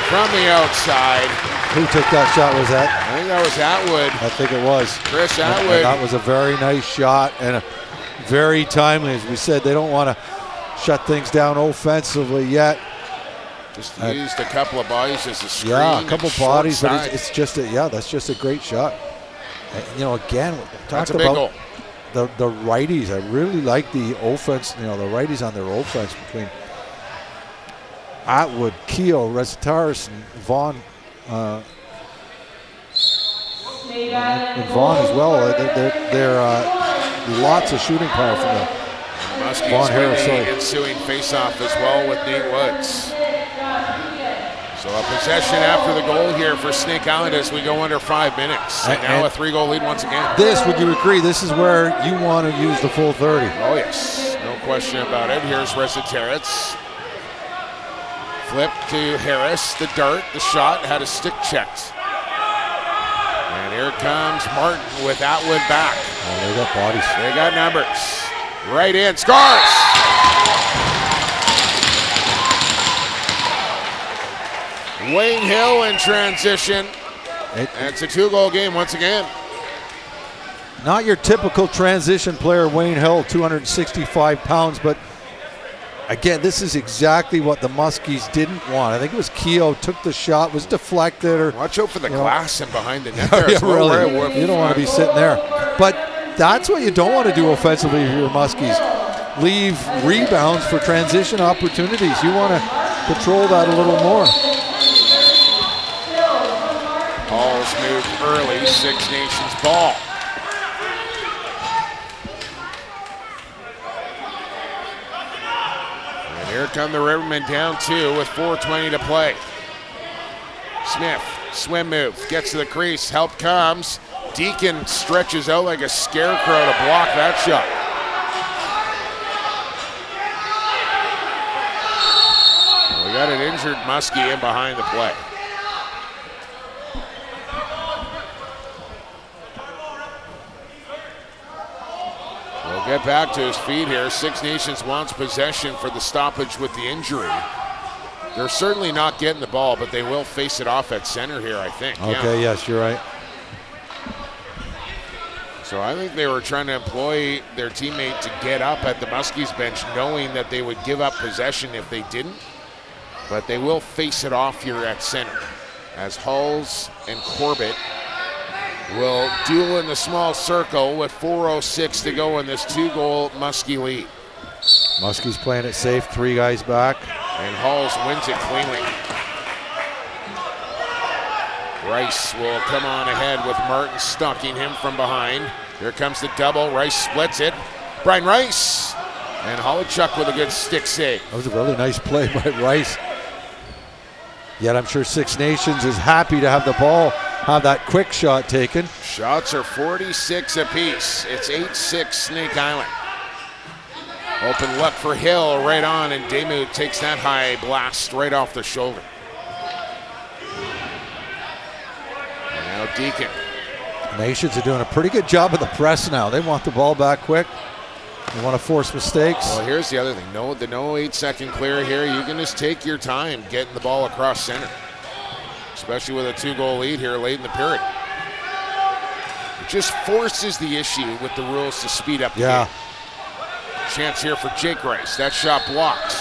from the outside. Who took that shot? Was that? I think that was Atwood. I think it was. Chris Atwood. And that was a very nice shot and a very timely. As we said, they don't want to shut things down offensively yet. Just used a couple of bodies as a screen. Yeah, a couple bodies, side. but it's just that's just a great shot. And, again, that's a big goal. The righties. I really like the offense. The righties on their offense between Atwood, Keogh, Resitaris, and Vaughn. And Vaughn as well. They're lots of shooting power from them. Muskies Vaughn Harris, the ensuing face-off as well with Nate Woods. So a possession after the goal here for Snake Island as we go under 5 minutes. And now a 3-goal lead once again. Would you agree, this is where you want to use the full 30? Oh, yes. No question about it. Here's Resitaritz. Flip to Harris. The dart, the shot, had a stick checked. And here comes Martin with Atwood back. Oh, they got bodies. They got numbers. Right in. Scores! Wayne Hill in transition. And it's a 2-goal game once again. Not your typical transition player, Wayne Hill, 265 pounds, but again, this is exactly what the Muskies didn't want. I think it was Keogh took the shot, was deflected. Or watch out for the glass and behind the net there. Really. You don't want to be sitting there. But that's what you don't want to do offensively if you're Muskies. Leave rebounds for transition opportunities. You want to control that a little more. Ball's moved early, Six Nations ball. And here come the Rivermen down 2 with 4:20 to play. Smith, swim move, gets to the crease, help comes. Deacon stretches out like a scarecrow to block that shot. We got an injured Muskie in behind the play. We'll get back to his feet here. Six Nations wants possession for the stoppage with the injury. They're certainly not getting the ball, but they will face it off at center here, I think. Okay, yes, you're right. So I think they were trying to employ their teammate to get up at the Muskies bench, knowing that they would give up possession if they didn't. But they will face it off here at center, as Hulls and Corbett will duel in the small circle with 4:06 to go in this 2-goal Muskie lead. Muskies playing it safe, 3 guys back. And Hulls wins it cleanly. Rice will come on ahead with Martin stalking him from behind. Here comes the double. Rice splits it. Brian Rice. And Holochuk with a good stick save. That was a really nice play by Rice. Yet I'm sure Six Nations is happy to have the ball, have that quick shot taken. Shots are 46 apiece. It's 8-6 Snake Island. Open look for Hill right on, and Demuth takes that high blast right off the shoulder. And now Deacon. Nations are doing a pretty good job of the press now. They want the ball back quick. They want to force mistakes. Well, here's the other thing. No 8-second clear here. You can just take your time getting the ball across center, especially with a 2-goal lead here late in the period. It just forces the issue with the rules to speed up the game. Chance here for Jake Rice. That shot blocked.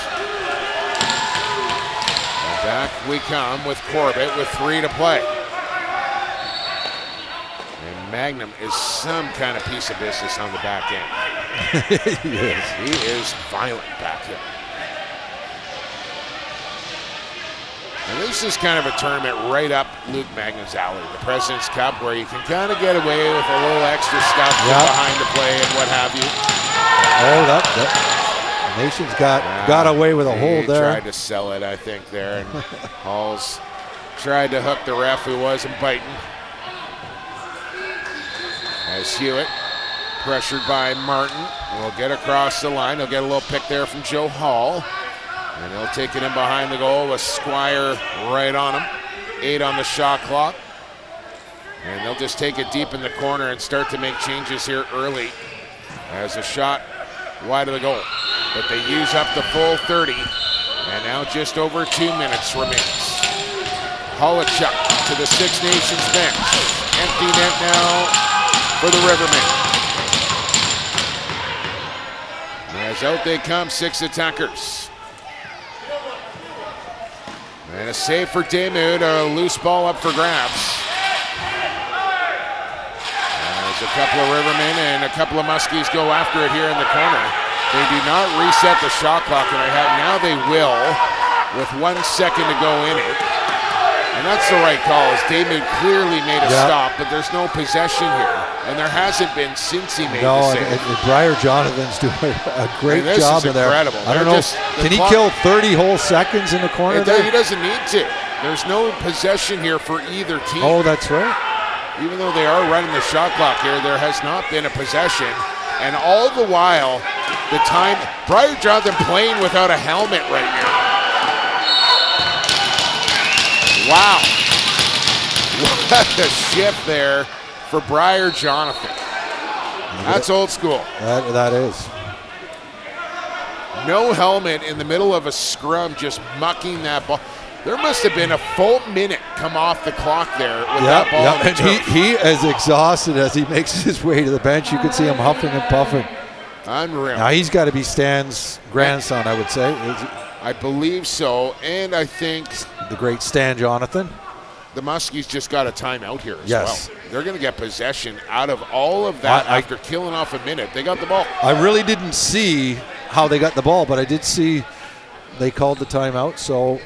And back we come with Corbett with 3 to play. And Magnum is some kind of piece of business on the back end. He is violent back here. And this is kind of a tournament right up Luke Magnum's alley, the President's Cup, where you can kind of get away with a little extra stuff behind the play and what have you. Oh, that Nations got away with a hold there. He tried to sell it, I think, there. And Halls Tried to hook the ref who wasn't biting. As Hewitt, pressured by Martin, will get across the line. He'll get a little pick there from Joe Hall. And he'll take it in behind the goal with Squire right on him. 8 on the shot clock. And they'll just take it deep in the corner and start to make changes here early. As a shot wide of the goal. But they use up the full 30. And now just over 2 minutes remains. Holochuk to the Six Nations bench. Empty net now for the Rivermen. As out they come, 6 attackers. And a save for Daymud, a loose ball up for grabs. As a couple of Rivermen and a couple of Muskies go after it here in the corner. They do not reset the shot clock, and now they will with 1 second to go in it. And that's the right call, as Daymud clearly made a stop, but there's no possession here. And there hasn't been since he made the save. And Briar Jonathan's doing a great job in there. Incredible. I don't know, can he kill 30 whole seconds in the corner there? He doesn't need to. There's no possession here for either team. Oh, that's right. Even though they are running the shot clock here, there has not been a possession. And all the while, the time, Briar Jonathan playing without a helmet right now. Wow. What a shift there for Briar Jonathan. That's old school. That is. No helmet in the middle of a scrum, just mucking that ball. There must have been a full minute come off the clock there with that ball. And he is exhausted as he makes his way to the bench. You can see him huffing and puffing. Unreal. Now he's got to be Stan's grandson, I would say. I believe so, and I think the great Stan Jonathan. The Muskies just got a timeout here as well. They're going to get possession out of all of that after killing off a minute. They got the ball. I really didn't see how they got the ball, but I did see they called the timeout, so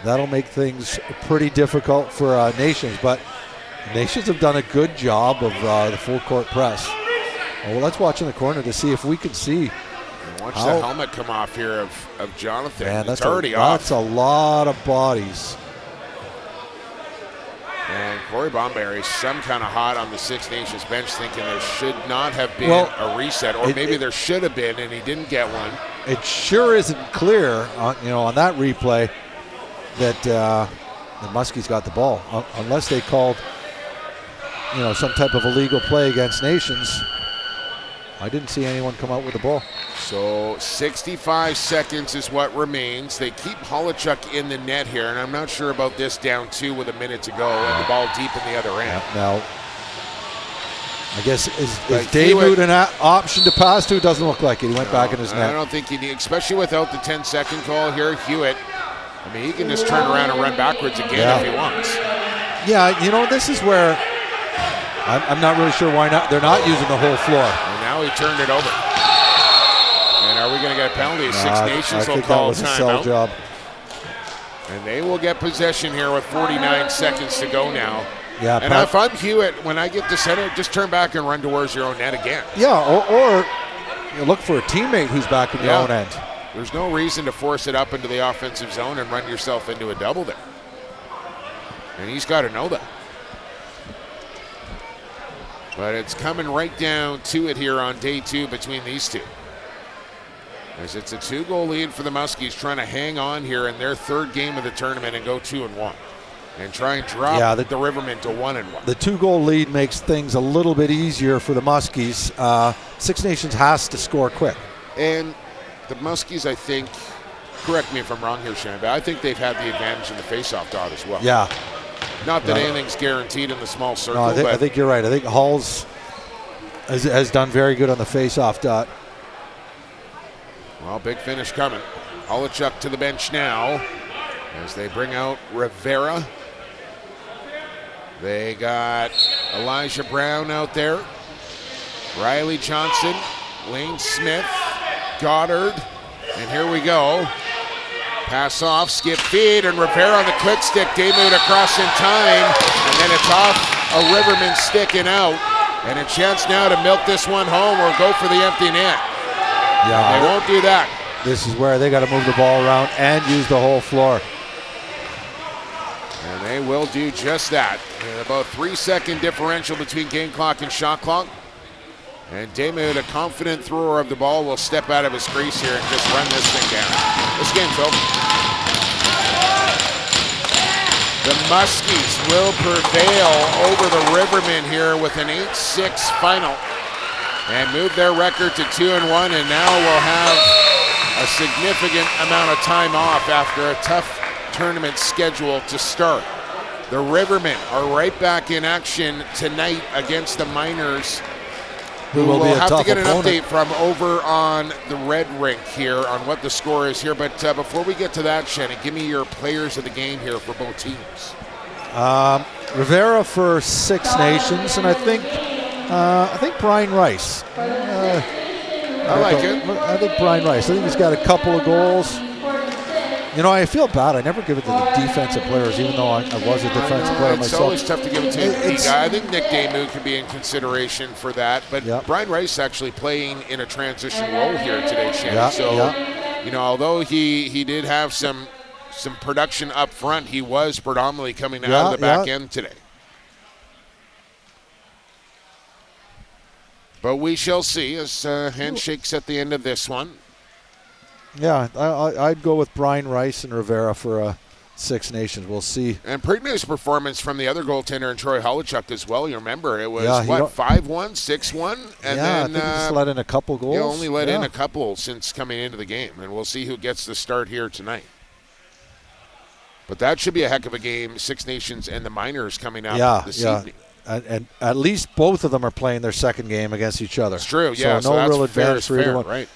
that'll make things pretty difficult for Nations. But Nations have done a good job of the full court press. Well, let's watch in the corner to see if we can see. Watch the helmet come off here of Jonathan. Man, it's already off. That's a lot of bodies. And Corey Bomberry, some kind of hot on the Six Nations bench, thinking there should not have been a reset, or maybe there should have been, and he didn't get one. It sure isn't clear, on that replay, that the Muskies got the ball, unless they called, some type of illegal play against Nations. I didn't see anyone come out with the ball. So 65 seconds is what remains. They keep Holochuk in the net here, and I'm not sure about this down 2 with a minute to go and the ball deep in the other end. Now, I guess is Daymud an option to pass to? Doesn't look like it. He went back in his net. I don't think he needs, especially without the 10-second call here. Hewitt, he can just turn around and run backwards again if he wants. Yeah, this is where I'm not really sure why not. They're not using the whole floor. And now he turned it over. And are we going to get a penalty? Six Nations will call a timeout. Job. And they will get possession here with 49 seconds to go now. Yeah, and if I'm Hewitt, when I get to center, just turn back and run towards your own net again. Yeah, or you look for a teammate who's back in your own end. There's no reason to force it up into the offensive zone and run yourself into a double there. And he's got to know that. But it's coming right down to it here on day 2 between these two. As it's a 2-goal lead for the Muskies, trying to hang on here in their 3rd game of the tournament and go 2-1. And try and drop the Rivermen to 1-1. The 2-goal lead makes things a little bit easier for the Muskies. Six Nations has to score quick. And the Muskies, I think, correct me if I'm wrong here, Shane, but I think they've had the advantage in the face-off dot as well. Yeah. Not that anything's guaranteed in the small circle. No, I think you're right. I think Hall's has done very good on the face-off dot. Well, big finish coming. Holochuk to the bench now as they bring out Rivera. They got Elijah Brown out there, Riley Johnson, Lane Smith, Goddard, and here we go. Pass off, skip feed, and Rivera on the quick stick. Daymud across in time, and then it's off a Riverman sticking out. And a chance now to milk this one home or go for the empty net. Yeah, they won't do that. This is where they got to move the ball around and use the whole floor. They will do just that. About 3-second differential between game clock and shot clock. And Daymud, a confident thrower of the ball, will step out of his crease here and just run this thing down. This game's over. The Muskies will prevail over the Rivermen here with an 8-6 final and move their record to 2-1, and now will have a significant amount of time off after a tough tournament schedule to start. The Rivermen are right back in action tonight against the Miners, who will have to get an update from over on the Red Rink here on what the score is here. But before we get to that, Shannon, give me your players of the game here for both teams. Rivera for Six Nations, and I think Brian Rice. I like it. I think Brian Rice. I think he's got a couple of goals. You know, I feel bad. I never give it to the defensive players, even though I was a defensive player myself. It's always tough to give it to a guy. I think Nick Daymud could be in consideration for that. But Brian Rice actually playing in a transition role here today, Shannon. You know, although he did have some production up front, he was predominantly coming out of the back end today. But we shall see as handshakes at the end of this one. Yeah, I'd go with Brian Rice and Rivera for Six Nations. We'll see. And pretty nice performance from the other goaltender, and Troy Holochuk as well. You remember, it was, 5-1, 6-1? And then, I think he just let in a couple goals. He only let in a couple since coming into the game. And we'll see who gets the start here tonight. But that should be a heck of a game, Six Nations and the Miners coming out this evening. And at least both of them are playing their second game against each other. It's true, yeah. So no real advantage for either one. Right.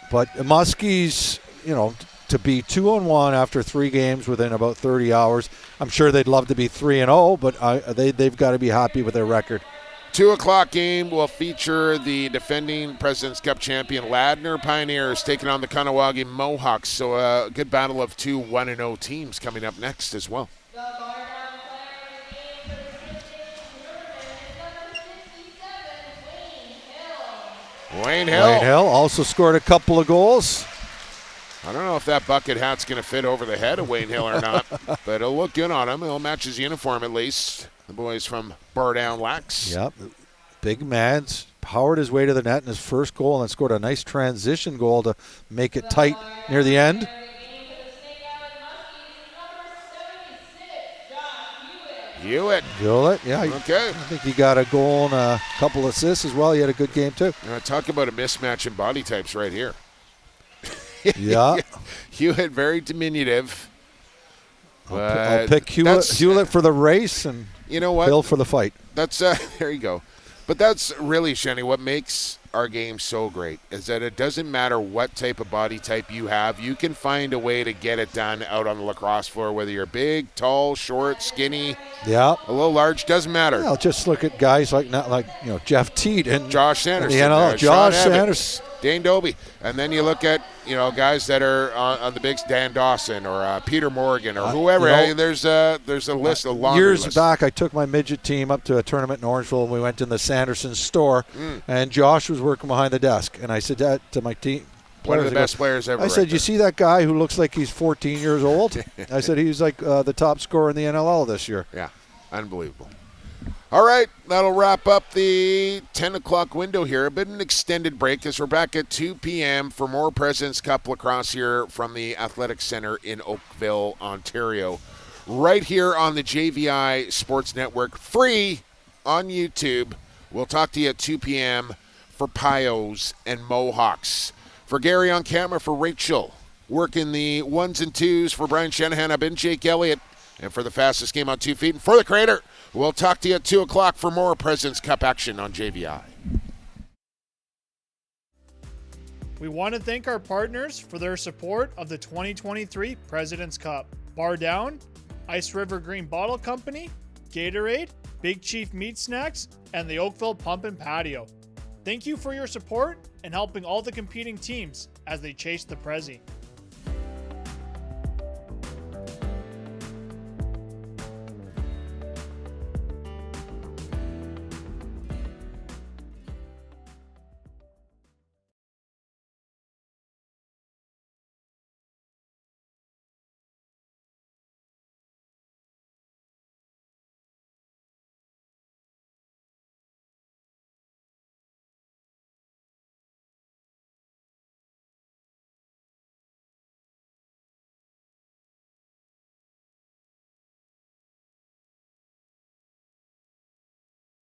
But Muskies, you know, to be 2-1 after 3 games within about 30 hours, I'm sure they'd love to be 3-0, but they've got to be happy with their record. 2 o'clock game will feature the defending President's Cup champion Ladner Pioneers taking on the Kahnawake Mohawks. So a good battle of 2 1-0 teams coming up next as well. Wayne Hill also scored a couple of goals. I don't know if that bucket hat's going to fit over the head of Wayne Hill or not, but it'll look good on him. It'll match his uniform at least. The boys from Bardown Lax. Yep. Big man's powered his way to the net in his first goal and then scored a nice transition goal to make it tight near the end. Hewitt, yeah. Okay. I think he got a goal and a couple assists as well. He had a good game too. Talk about a mismatch in body types right here. Yeah. Hewitt, very diminutive. I'll pick Hewlett for the race and you know what? Hill for the fight. That's there you go. But that's really, Shenny, what makes our game so great is that it doesn't matter what type of body type you have. You can find a way to get it done out on the lacrosse floor, whether you're big, tall, short, skinny, a little large, doesn't matter. Yeah, just look at guys like Jeff Teat and Josh Sanderson, Josh Sanderson, Dane Doby, and then you look at guys that are on the bigs, Dan Dawson or Peter Morgan or whoever. There's a list, a long years back. I took my midget team up to a tournament in Orangeville, and we went in the Sanderson store, and Josh was working behind the desk, and I said that to my team. One of the best players ever. I said, you see that guy who looks like he's 14 years old? I said he's like the top scorer in the NLL this year. Yeah, unbelievable. All right, that'll wrap up the 10 o'clock window here. A bit of an extended break as we're back at 2 p.m. for more President's Cup lacrosse here from the Athletic Center in Oakville, Ontario. Right here on the JVI Sports Network, free on YouTube. We'll talk to you at 2 p.m. for Pios and Mohawks. For Gary on camera, for Rachel, working the ones and twos for Brian Shanahan, I've been Jake Elliott. And for the fastest game on 2 feet, and for the Crater, we'll talk to you at 2 o'clock for more President's Cup action on JVI. We want to thank our partners for their support of the 2023 President's Cup. Bar Down, Ice River Green Bottle Company, Gatorade, Big Chief Meat Snacks, and the Oakville Pump and Patio. Thank you for your support and helping all the competing teams as they chase the Prezi.